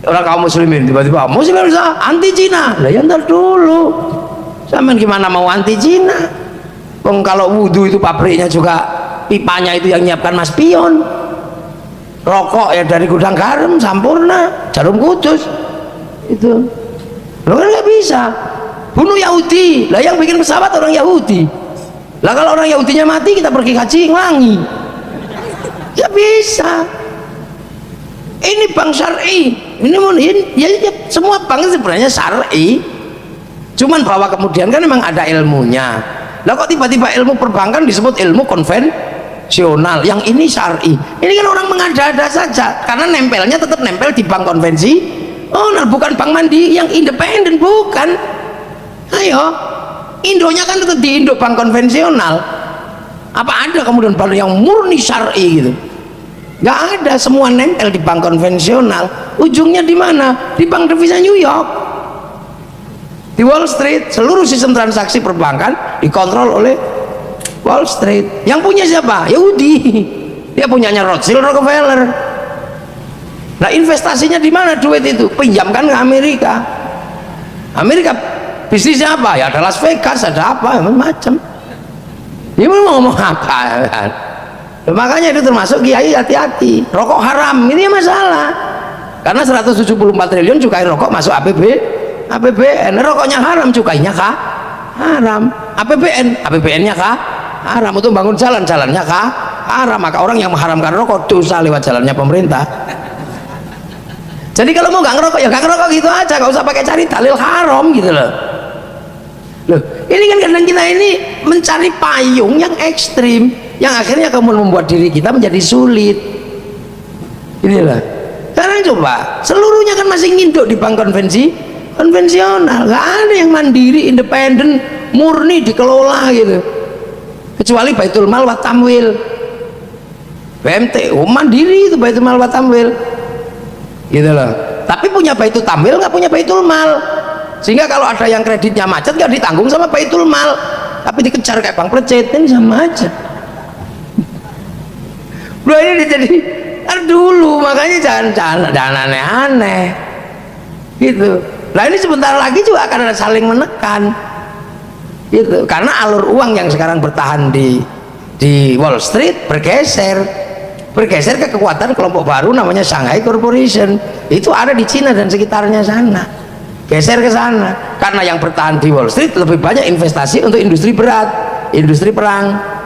orang kaum muslimin tiba-tiba muslim anti Cina. Lah ya ntar dulu. Sampean gimana mau anti Cina? Kalau wudhu itu pabriknya juga pipanya itu yang nyiapkan Mas Pion. Rokok ya dari gudang garam Sampurna, Jarum Kudus. Itu. Lo kan nggak bisa. Bunuh Yahudi. Lah yang bikin pesawat orang Yahudi. Lah kalau orang Yahudinya mati kita pergi haji ngelangi. Ya bisa. Ini bank syar'i. Ini ya, semua bank sebenarnya syar'i. Cuman bahwa kemudian kan memang ada ilmunya. Lah kok tiba-tiba ilmu perbankan disebut ilmu konvensional, yang ini syar'i. Ini kan orang mengada-ada saja karena nempelnya tetap nempel di bank konvensi. Oh, nah bukan bank mandi yang independen, bukan. Ayo, Indonya kan tetap di Indo bank konvensional. Apa ada kemudian bank yang murni syar'i gitu? Nggak ada, semua nempel di bank konvensional. Ujungnya di mana? Di bank devisa New York, di Wall Street. Seluruh sistem transaksi perbankan dikontrol oleh Wall Street. Yang punya siapa? Yahudi. Dia punyanya Rothschild, Rockefeller. Nah, investasinya di mana duit itu? Pinjamkan ke Amerika. Amerika bisnisnya apa? Ya ada Las Vegas, ada apa macam. Dia mau ngomong apa kan? Makanya itu termasuk kiai hati-hati. Rokok haram ini masalah. Karena 174 triliun cukai rokok masuk APBN. Rokoknya haram, cukainya kah? Haram. APBN-nya kah? Haram. Untuk bangun jalan-jalannya kah? Haram. Maka orang yang mengharamkan rokok dosa lewat jalannya pemerintah. Jadi kalau mau nggak ngerokok ya nggak ngerokok gitu aja, nggak usah pakai cari dalil haram gitu loh. Loh, ini kan kadang kita ini mencari payung yang ekstrim, yang akhirnya kemudian membuat diri kita menjadi sulit. Inilah. Sekarang coba, seluruhnya kan masih nginduk di bank konvensional, nggak ada yang mandiri, independen, murni dikelola gitu. Kecuali Baitul Mal wa Tamwil, BMT, mandiri itu Baitul Mal wa Tamwil, gitu loh. Tapi punya Baitul Tamwil, nggak punya Baitul Mal. Sehingga kalau ada yang kreditnya macet nggak ditanggung sama Baitul Mal, tapi dikejar kayak bank plecet, ini sama aja. Bro, ini jadi dulu, makanya jangan aneh-aneh gitu. Nah ini sebentar lagi juga akan ada saling menekan gitu, karena alur uang yang sekarang bertahan di Wall Street bergeser ke kekuatan kelompok baru namanya Shanghai Corporation. Itu ada di Cina dan sekitarnya sana, geser ke sana karena yang bertahan di Wall Street lebih banyak investasi untuk industri berat, industri perang.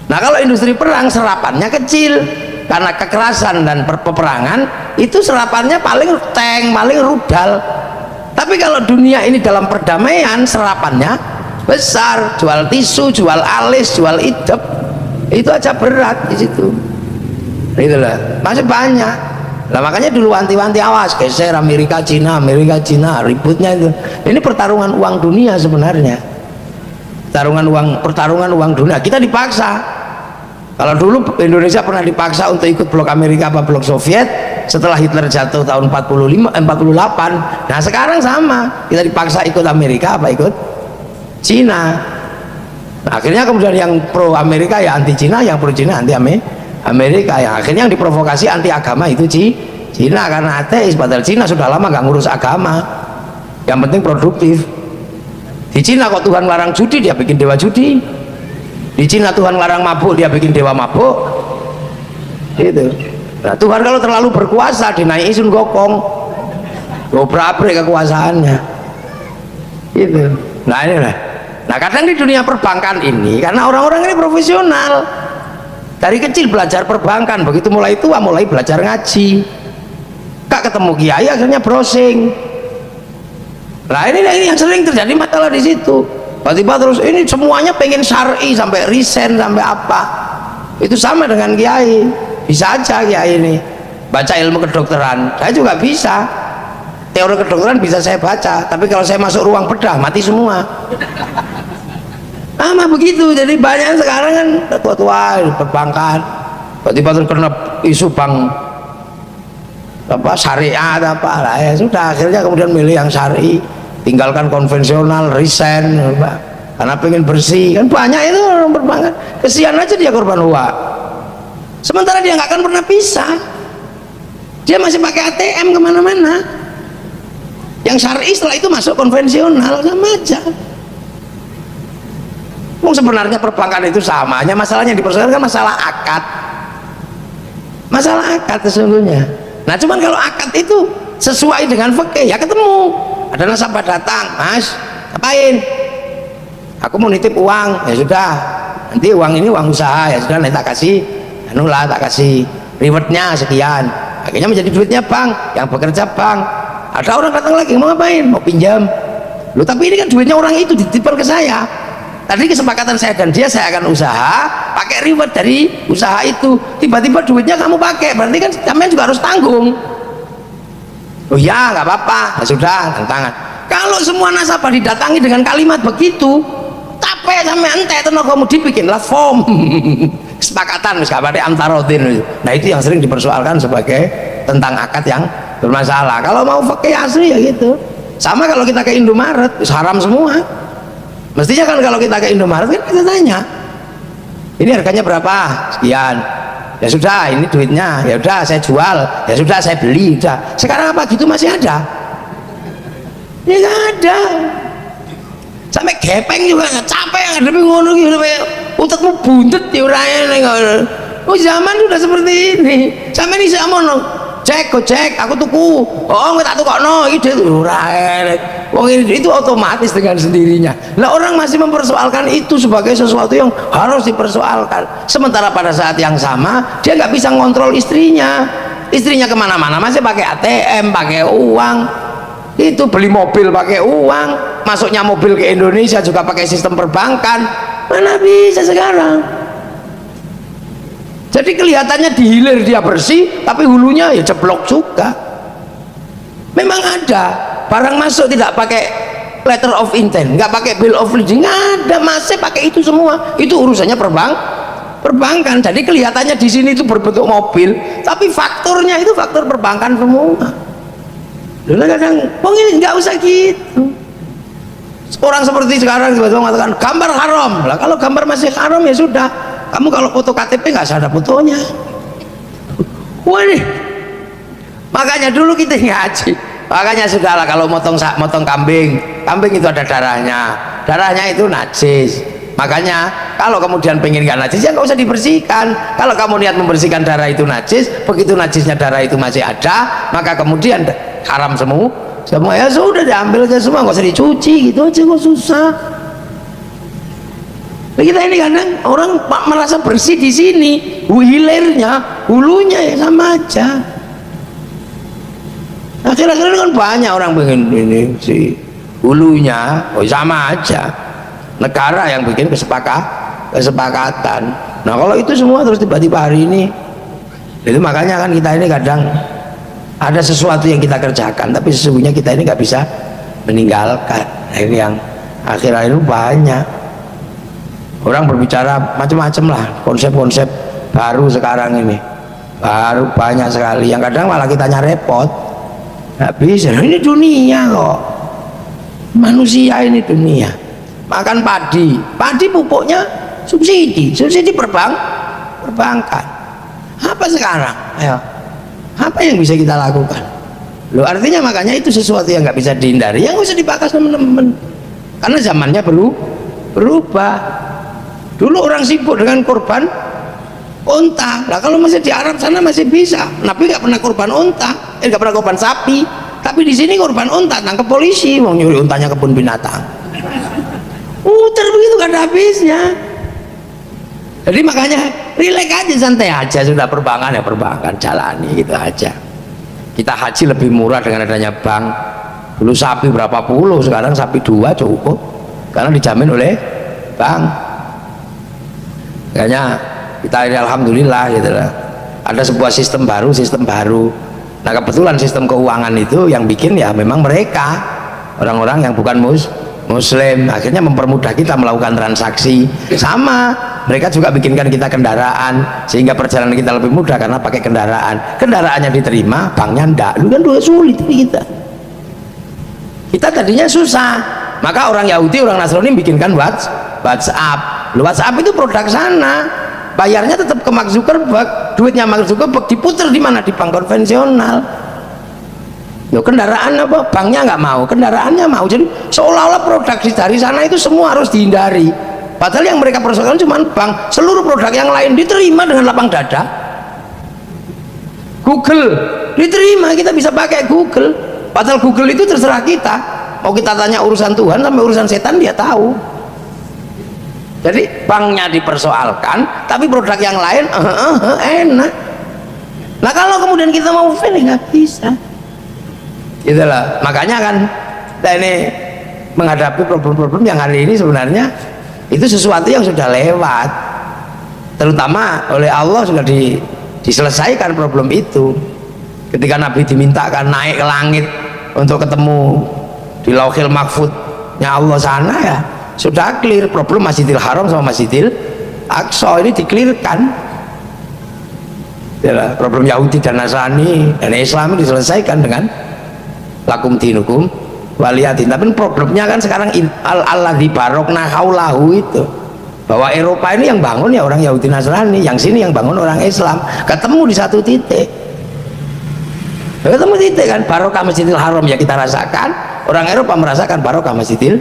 Nah kalau industri perang serapannya kecil karena kekerasan dan peperangan, itu serapannya paling tank, paling rudal. Tapi kalau dunia ini dalam perdamaian serapannya besar, jual tisu, jual alis, jual idep, itu aja berat di situ. Itulah masih banyak. Nah makanya dulu wanti-wanti awas geser Amerika Cina ributnya itu. Ini pertarungan uang dunia sebenarnya. Pertarungan uang dunia. Kita dipaksa. Kalau dulu Indonesia pernah dipaksa untuk ikut blok Amerika apa blok Soviet setelah Hitler jatuh tahun 48. Nah sekarang sama, kita dipaksa ikut Amerika apa ikut Cina. Nah, akhirnya kemudian yang pro Amerika ya anti Cina, yang pro Cina anti Amerika. Yang akhirnya yang diprovokasi anti agama itu Cina karena ateis, padahal Cina sudah lama nggak ngurus agama, yang penting produktif. Di Cina kok Tuhan larang judi, dia bikin dewa judi. Di Cina Tuhan larang mabuk, dia bikin dewa mabuk. Gitu. Nah, Tuhan kalau terlalu berkuasa dinaiki Sun Gokong, gobrak-abrik kekuasaannya. Gitu. Nah ini lah. Nah kadang di dunia perbankan ini karena orang-orang ini profesional, dari kecil belajar perbankan, begitu mulai tua mulai belajar ngaji, gak ketemu kiai akhirnya browsing. Nah ini yang sering terjadi masalah di situ. Tiba-tiba terus ini semuanya pengen syar'i, sampai resign sampai apa. Itu sama dengan kiai. Bisa aja kiai ini baca ilmu kedokteran, saya juga bisa. Teori kedokteran bisa saya baca, tapi kalau saya masuk ruang bedah mati semua. Sama begitu. Jadi banyak sekarang kan tua-tua di perbankan, tiba-tiba terkena isu bank apa syariat apa lah, ya sudah akhirnya kemudian milih yang syar'i, tinggalkan konvensional, resign karena pengen bersih. Kan banyak itu orang perbankan, kesian aja dia korban uang. Sementara dia nggak akan pernah pisah, dia masih pakai ATM kemana-mana. Yang syar'i setelah itu masuk konvensional, sama aja. Sebenarnya perbankan itu sama, hanya masalahnya dipersoalkan masalah akad, masalah akad sesungguhnya. Nah cuman kalau akad itu sesuai dengan fikih ya ketemu. Ada nasabah datang, Mas ngapain? Aku mau nitip uang. Ya sudah, nanti uang ini uang usaha, ya sudah nanti tak kasih anulah, tak kasih rewardnya sekian. Akhirnya menjadi duitnya bank, yang bekerja bank. Ada orang datang lagi, mau ngapain? Mau pinjam. Loh tapi ini kan duitnya orang itu dititipkan ke saya. Tadi kesepakatan saya dan dia, saya akan usaha pakai reward dari usaha itu. Tiba-tiba duitnya kamu pakai, berarti kan kalian juga harus tanggung. Oh ya nggak apa-apa, ya sudah tantangan. Kalau semua nasabah didatangi dengan kalimat begitu, capek sampai ente tenaga kamu dibikinlah form kesepakatan misalnya antarodin. Nah itu yang sering dipersoalkan sebagai tentang akad yang bermasalah. Kalau mau fikih asli ya gitu. Sama kalau kita ke Indomaret haram semua. Mestinya kan kalau kita ke Indomaret kan kita tanya, ini harganya berapa? Sekian. Ya sudah, ini duitnya. Ya udah saya jual. Ya sudah saya beli. Udah. Sekarang apa gitu masih ada? Ya nggak ada. Sampai gepeng juga nggak capek ngadepi ngono gitu, utetmu buntet ya orangnya. Oh zaman sudah seperti ini. Sampai ini saya mau cek, aku tuku. Oh nggak tak tukokno, ide orangnya. Wong ini itu otomatis dengan sendirinya. Nah orang masih mempersoalkan itu sebagai sesuatu yang harus dipersoalkan. Sementara pada saat yang sama dia nggak bisa ngontrol istrinya. Istrinya kemana-mana masih pakai ATM, pakai uang. Itu beli mobil pakai uang, masuknya mobil ke Indonesia juga pakai sistem perbankan. Mana bisa sekarang? Jadi kelihatannya di hilir dia bersih, tapi hulunya ya jeblok juga. Memang ada barang masuk tidak pakai letter of intent, nggak pakai bill of lading, nggak ada, masih pakai itu semua. Itu urusannya perbankan. Jadi kelihatannya di sini itu berbentuk mobil, tapi faktornya itu faktor perbankan semua. Dulu kadang, ini nggak usah gitu. Orang seperti sekarang tiba-tiba mengatakan gambar haram. Lah kalau gambar masih haram ya sudah. Kamu kalau foto KTP nggak usah ada fotonya. Wah nih. Makanya dulu kita ngaji. Makanya sudahlah kalau motong kambing itu ada darahnya itu najis. Makanya kalau kemudian pengen nggak najis ya nggak usah dibersihkan. Kalau kamu niat membersihkan darah itu najis, begitu najisnya darah itu masih ada, maka kemudian haram semua ya sudah diambil aja semua, nggak usah dicuci gitu aja, kok susah. Nah, kita ini kadang orang merasa bersih di sini, hilirnya, hulunya ya sama aja. Akhir-akhir ini kan banyak orang pengen ini si hulunya, oh sama aja. Negara yang bikin kesepakatan. Nah kalau itu semua terus tiba-tiba hari ini, itu makanya kan kita ini kadang ada sesuatu yang kita kerjakan tapi sesungguhnya kita ini nggak bisa meninggalkan. Nah, ini yang akhir-akhir ini banyak orang berbicara macam-macam lah, konsep-konsep baru sekarang ini baru banyak sekali yang kadang malah kitanya repot. Nggak bisa, ini dunia kok, manusia ini dunia. makan padi, padi pupuknya subsidi perbankan. Apa sekarang? Ayo, apa yang bisa kita lakukan? Loh, artinya makanya itu sesuatu yang nggak bisa dihindari, yang nggak usah dibahas teman-teman, karena zamannya berubah. Dulu orang sibuk dengan korban unta, lah kalau masih di Arab sana masih bisa. Nabi nggak pernah korban unta, nggak pernah korban sapi, tapi di sini korban unta, tangkap polisi, mau nyuri untanya kebun binatang. Muter begitu gak ada habisnya. Jadi makanya rileks aja, santai aja, sudah perbankan ya perbankan, jalani gitu aja. Kita haji lebih murah dengan adanya bank. Dulu sapi berapa puluh, sekarang sapi 2 cukup, karena dijamin oleh bank. Makanya kita ini alhamdulillah gitu lah, ada sebuah sistem baru. Nah kebetulan sistem keuangan itu yang bikin ya memang mereka orang-orang yang bukan muslim, akhirnya mempermudah kita melakukan transaksi. Sama mereka juga bikinkan kita kendaraan sehingga perjalanan kita lebih mudah karena pakai kendaraannya diterima, banknya enggak. Lu kan dua sulit kita tadinya susah. Maka orang Yahudi, orang Nasrani bikinkan WhatsApp. WhatsApp itu produk sana, bayarnya tetap ke Mark Zuckerberg, duitnya Mark Zuckerberg diputer di mana? Di bank konvensional. Loh, kendaraan apa? Banknya nggak mau, kendaraannya mau. Jadi seolah-olah produk dari sana itu semua harus dihindari. Padahal yang mereka persoalkan cuma bank, seluruh produk yang lain diterima dengan lapang dada. Google diterima, kita bisa pakai Google. Padahal Google itu terserah kita. Mau kita tanya urusan Tuhan sampai urusan setan dia tahu. Jadi banknya dipersoalkan, tapi produk yang lain enak. Nah kalau kemudian kita mau fail nggak bisa. Itulah makanya kan kita ini menghadapi problem-problem yang hari ini sebenarnya itu sesuatu yang sudah lewat, terutama oleh Allah sudah diselesaikan problem itu ketika Nabi dimintakan naik ke langit untuk ketemu di Lauhil Mahfudnya Allah sana, ya sudah clear problem Masjidil Haram sama Masjidil Aqsa ini diklirkan. Problem Yahudi dan Nasrani dan Islam diselesaikan dengan lakum dinukum waliyadin. Tapi problemnya kan sekarang alladzi barokna haulahu itu, bahwa Eropa ini yang bangun ya orang Yahudi Nasrani, yang sini yang bangun orang Islam, ketemu di satu titik. Ketemu titik kan, barokah Masjidil Haram ya kita rasakan, orang Eropa merasakan barokah Masjidil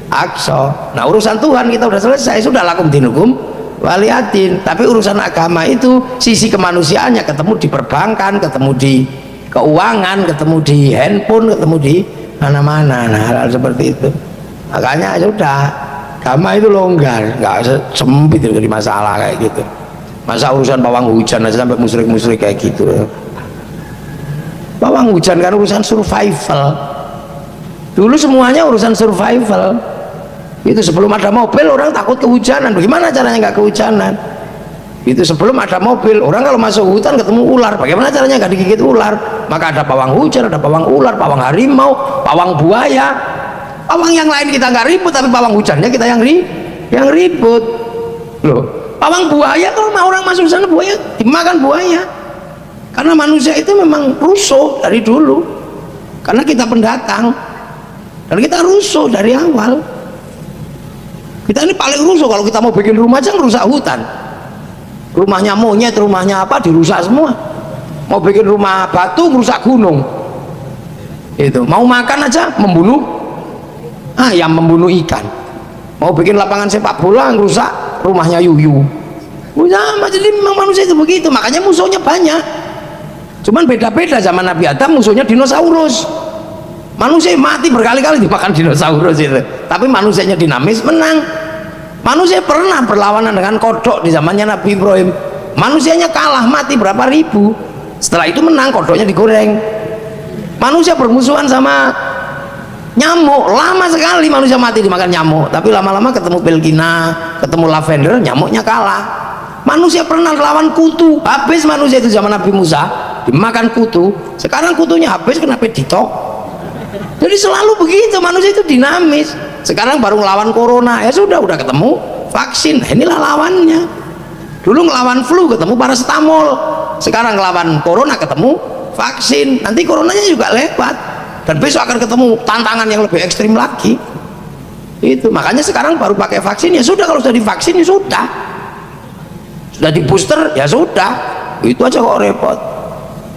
Aqsa. Nah urusan Tuhan kita udah selesai, sudah lakum dinukum waliyadin. Tapi urusan agama itu sisi kemanusiaannya ketemu di perbankan, ketemu di keuangan, ketemu di handphone, ketemu di mana-mana. Nah hal seperti itu makanya sudah agama itu longgar, nggak sempit jadi masalah kayak gitu. Masa urusan pawang hujan aja sampai musyrik kayak gitu. Pawang hujan kan urusan survival, dulu semuanya urusan survival. Itu sebelum ada mobil orang takut kehujanan, bagaimana caranya nggak kehujanan? Itu sebelum ada mobil, orang kalau masuk hutan ketemu ular, bagaimana caranya nggak digigit ular? Maka ada pawang hujan, ada pawang ular, pawang harimau, pawang buaya. Pawang yang lain kita nggak ribut, tapi pawang hujannya kita yang ribut. Loh, pawang buaya kalau orang masuk sana buaya dimakan buaya. Karena manusia itu memang rusuh dari dulu. Karena kita pendatang dan kita rusuh dari awal. Kita ini paling rusuh kalau kita mau bikin rumah aja ngerusak hutan. Rumahnya monyet, rumahnya apa dirusak semua. Mau bikin rumah batu merusak gunung. Itu mau makan aja membunuh ayam, membunuh ikan. Mau bikin lapangan sepak bola merusak rumahnya yuyu. Sama, jadi memang manusia itu begitu. Makanya musuhnya banyak. Cuman beda-beda. Zaman Nabi Adam musuhnya dinosaurus. Manusia mati berkali-kali dimakan dinosaurus itu. Tapi manusianya dinamis, menang. Manusia pernah berlawanan dengan kodok di zamannya Nabi Ibrahim. Manusianya kalah, mati berapa ribu. Setelah itu menang, kodoknya digoreng. Manusia bermusuhan sama nyamuk, lama sekali manusia mati dimakan nyamuk. Tapi lama-lama ketemu pelkina, ketemu lavender, nyamuknya kalah. Manusia pernah lawan kutu, habis manusia itu zaman Nabi Musa dimakan kutu. Sekarang kutunya habis, kenapa ditok? Jadi selalu begitu, manusia itu dinamis. Sekarang baru ngelawan corona, ya sudah ketemu vaksin. Nah, inilah lawannya. Dulu ngelawan flu ketemu paracetamol, sekarang ngelawan corona ketemu vaksin. Nanti coronanya juga lewat dan besok akan ketemu tantangan yang lebih ekstrim lagi. Itu makanya sekarang baru pakai vaksin, ya sudah, kalau sudah divaksin ya sudah di booster ya sudah, itu aja kok repot.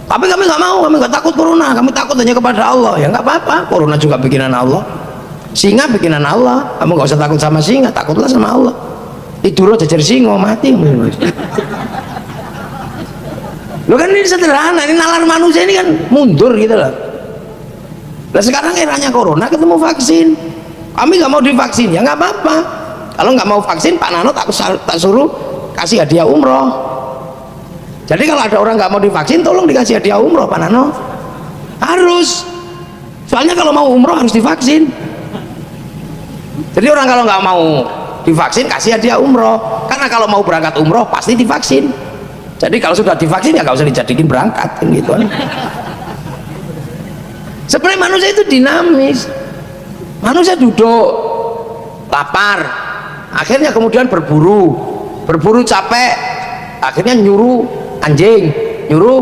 Tapi kami nggak mau, kami nggak takut corona, kami takut hanya kepada Allah. Ya nggak apa-apa, corona juga bikinan Allah, singa bikinan Allah, kamu nggak usah takut sama singa, takutlah sama Allah. Tidur jajar singa mati. Lo kan ini sederhana, ini nalar manusia ini kan mundur gitu loh. Nah sekarang eranya corona ketemu vaksin, kami nggak mau divaksin, ya nggak apa-apa. Kalau nggak mau vaksin, Pak Nano tak suruh kasih hadiah umroh. Jadi kalau ada orang nggak mau divaksin, tolong dikasih hadiah umroh Pak Nano. Harus, soalnya kalau mau umroh harus divaksin. Jadi orang kalau nggak mau divaksin kasih hadiah umroh, karena kalau mau berangkat umroh pasti divaksin. Jadi kalau sudah divaksin ya nggak usah dijadiin berangkat kan gitu. Sebenarnya manusia itu dinamis. Manusia duduk lapar, akhirnya kemudian berburu capek, akhirnya nyuruh anjing, nyuruh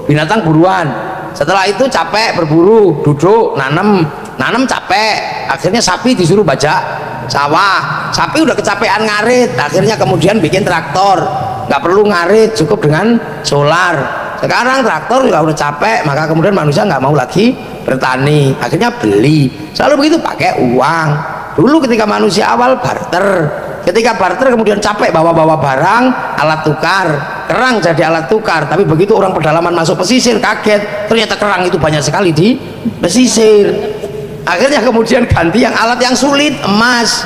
binatang buruan. Setelah itu capek berburu, duduk nanam capek, akhirnya sapi disuruh bajak sawah. Sapi udah kecapean ngarit, akhirnya kemudian bikin traktor, nggak perlu ngarit, cukup dengan solar. Sekarang traktor juga udah capek, maka kemudian manusia nggak mau lagi bertani, akhirnya beli. Selalu begitu, pakai uang. Dulu ketika manusia awal barter, ketika barter kemudian capek bawa-bawa barang, alat tukar, kerang jadi alat tukar. Tapi begitu orang pedalaman masuk pesisir, kaget, ternyata kerang itu banyak sekali di pesisir. Akhirnya kemudian ganti yang alat yang sulit, emas.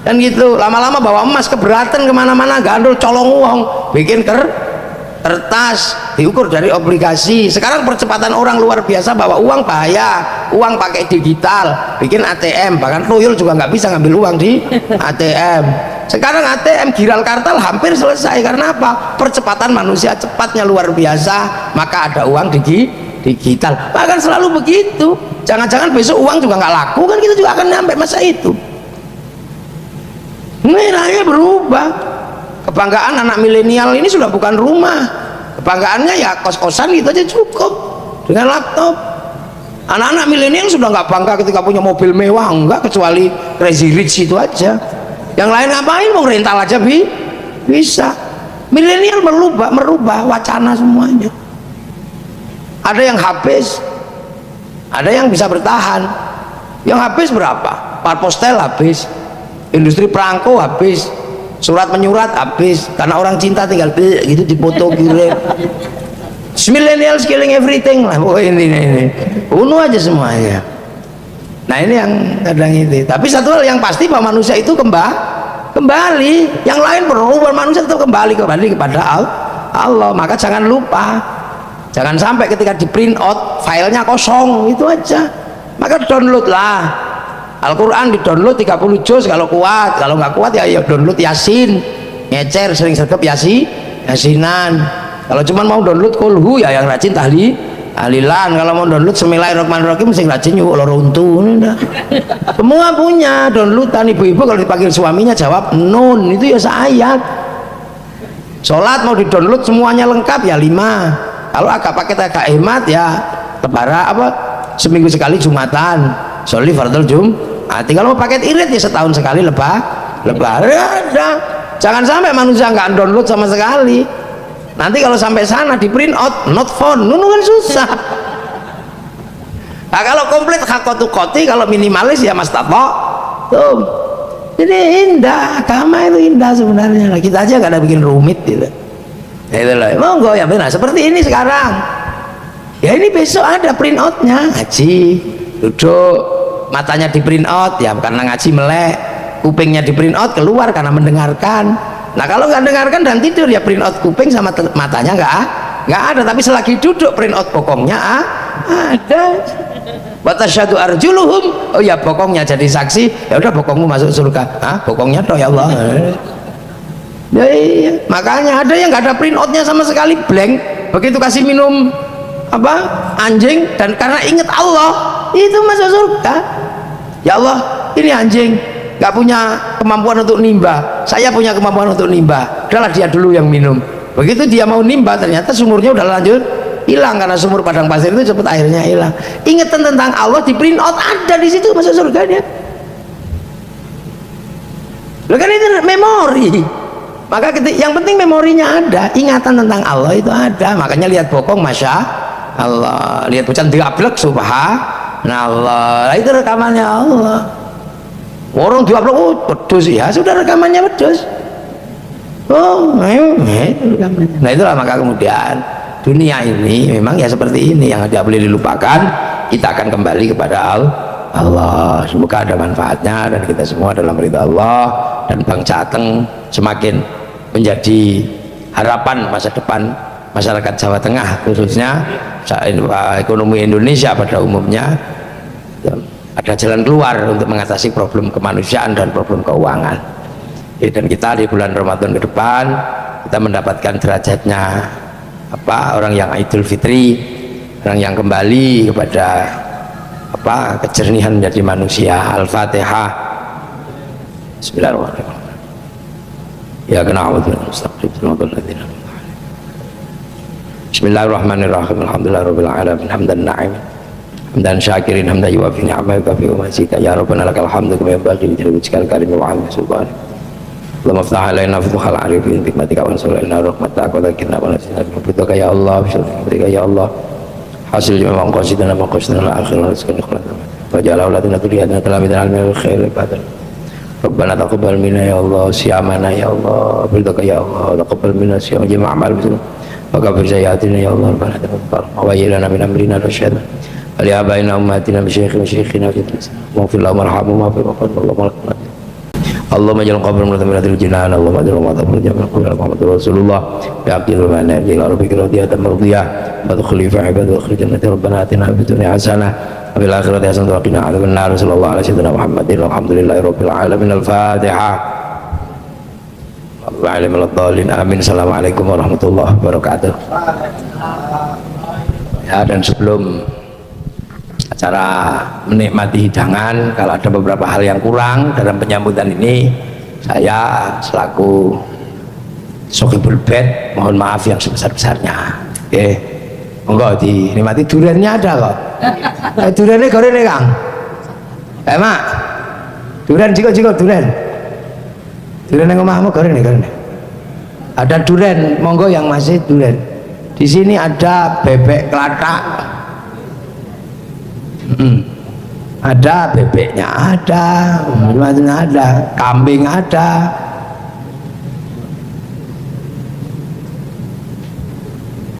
Dan gitu, lama-lama bawa emas keberatan kemana-mana, gandul colong uang, bikin kertas, diukur dari obligasi. Sekarang percepatan orang luar biasa, bawa uang bahaya, uang pakai digital, bikin ATM, bahkan tuyul juga nggak bisa ngambil uang di ATM. Sekarang ATM Giral Kartal hampir selesai, karena apa? Percepatan manusia cepatnya luar biasa, maka ada uang digital. Bahkan selalu begitu, jangan-jangan besok uang juga nggak laku, kan kita juga akan nyampe masa itu. Nilainya berubah. Kebanggaan anak milenial ini sudah bukan rumah, kebanggaannya ya kos-kosan gitu aja cukup dengan laptop. Anak-anak milenial sudah nggak bangga ketika punya mobil mewah, enggak, kecuali Crazy Rich itu aja. Yang lain ngapain, mau rental aja bisa. Milenial merubah wacana semuanya. Ada yang habis, ada yang bisa bertahan. Yang habis berapa? Parpostel habis, industri perangko habis, surat menyurat habis, karena orang cinta tinggal gitu dipoto kirim. Millennials killing everything lah pokoknya ini bunuh aja semuanya. Nah ini yang kadang itu. Tapi satu hal yang pasti, bahwa manusia itu kembali, yang lain berubah, manusia tetap kembali kepada Allah. Maka jangan lupa, jangan sampai ketika di print out filenya kosong, itu aja. Maka download lah Al-Quran, di download 30 juz kalau kuat. Kalau nggak kuat ya download Yasin, ngecer sering sergap Yasinan. Kalau cuma mau download kulhu ya yang rajin tahlilan. Kalau mau download Bismillahirrahmanirrahim sing rajin yuk loro untu. Semua punya downloadan. Ibu-ibu kalau dipanggil suaminya jawab nun, itu ya seayat. Sholat mau di download semuanya lengkap ya 5. Kalau agak hemat ya lebaran seminggu sekali Jumatan, sholli fardhu Jumat. Kalau mau paket irit ya setahun sekali lebaran ada. Jangan sampai manusia nggak download sama sekali. Nanti kalau sampai sana di print out not found, kan susah. Nah, kalau komplit hakotukoti, kalau minimalis ya mas tato tuh. Jadi indah, agama itu indah sebenarnya. Nah, kita aja nggak ada bikin rumit gitu. Ya itu loh, monggo ya benar. Seperti ini sekarang. Ya ini besok ada print outnya, ngaji, duduk, matanya di print out ya karena ngaji melek, kupingnya di print out keluar karena mendengarkan. Nah kalau nggak dengarkan dan tidur ya print out kuping sama matanya nggak ada. Tapi selagi duduk print out bokongnya ada. Watasyadu arjuluhum, oh ya bokongnya jadi saksi. Ya udah bokongmu masuk surga. Bokongnya toh ya Allah. Ya, iya. Makanya ada yang nggak ada print outnya sama sekali, blank. Begitu kasih minum anjing dan karena ingat Allah itu masuk surga. Ya Allah, ini anjing nggak punya kemampuan untuk nimba, saya punya kemampuan untuk nimba, udahlah dia dulu yang minum. Begitu dia mau nimba, ternyata sumurnya udah lanjut hilang, karena sumur padang pasir itu cepat airnya hilang. Ingatan tentang Allah di print out ada di situ, masuk surga dia. Loh kan itu memori. Maka yang penting memorinya ada, ingatan tentang Allah itu ada. Makanya lihat bokong, masya Allah, lihat bocah diablek, subhanallah. Nah, itu rekamannya Allah. Orang diablek, oh pedus ya, sudah rekamannya pedus. Oh, rekamannya. Nah itulah, maka kemudian dunia ini memang ya seperti ini, yang tidak boleh dilupakan. Kita akan kembali kepada Allah. Semoga ada manfaatnya dan kita semua dalam ridha Allah, dan Bang Jateng semakin menjadi harapan masa depan masyarakat Jawa Tengah, khususnya ekonomi Indonesia pada umumnya. Ada jalan keluar untuk mengatasi problem kemanusiaan dan problem keuangan. Dan kita di bulan Ramadan ke depan kita mendapatkan derajatnya orang yang Idul Fitri, orang yang kembali kepada kejernihan menjadi manusia. Al-Fatihah. Bismillahirrahmanirrahim. Ya na'budu wa nasta'in. Bismillahirrahmanirrahim. Alhamdulillahirabbil alamin. Hamdan na'im. Hamdan syakirin, hamdan yuwafi ni'amaka fi wa mazida. Ya rabbana lakal hamdu kama yanbaghi li wajhikal karim wa 'ala subhanak. Allahumma iftah 'alaina futuhal 'arifin bi hikmatika wa ansur lana rahmataka wa dhakkirna wa nasina bi fadlika ya Allah, bi ya Allah. Hasil jamaah qasidana wa qasidana akhirana rizqan ikhlas. Wa ja'ala auladana dzurriyyatan talamidan al khair ibadana. Rabbana taqabbal minna ya Allah, siyamana ya Allah, bidaka ya Allah, taqabbal minna siyam jama' amal bismillah. Wa ghafir sayyi'atina ya Allah, rabbana taqabbal wa wayyilana min amrina rasyada. Wa li abaina ummatina bi syekhina wa fil marhamu ma fi waqt Allahumma ja'al qabran mutaminatil jinan. Allahumma ja'al qabran mutaminatil Muhammad Rasulullah bi aqil wa nabi ila rabbika radiyatan mardiyah wa khalifa ibad wa khrijna rabbana atina fid dunya hasanah wa fil akhirati hasanah wa qina adzabannar. Sallallahu alaihi wasallam Muhammadin walhamdulillahi rabbil alamin. Al-Fatihah. Amin. Assalamualaikum warahmatullahi wabarakatuh. Ya, dan sebelum acara menikmati hidangan, kalau ada beberapa hal yang kurang dalam penyambutan ini, saya selaku Sohibul Bed mohon maaf yang sebesar-besarnya. Oke, monggo dinikmati. Duriannya ada kok. Duriannya goreng nih Kang. Mak, durian jiko durian. Durian yang omahmu goreng nih. Ada durian, monggo yang masih durian. Di sini ada bebek kelatak. Ada bebeknya, ada kambing ada,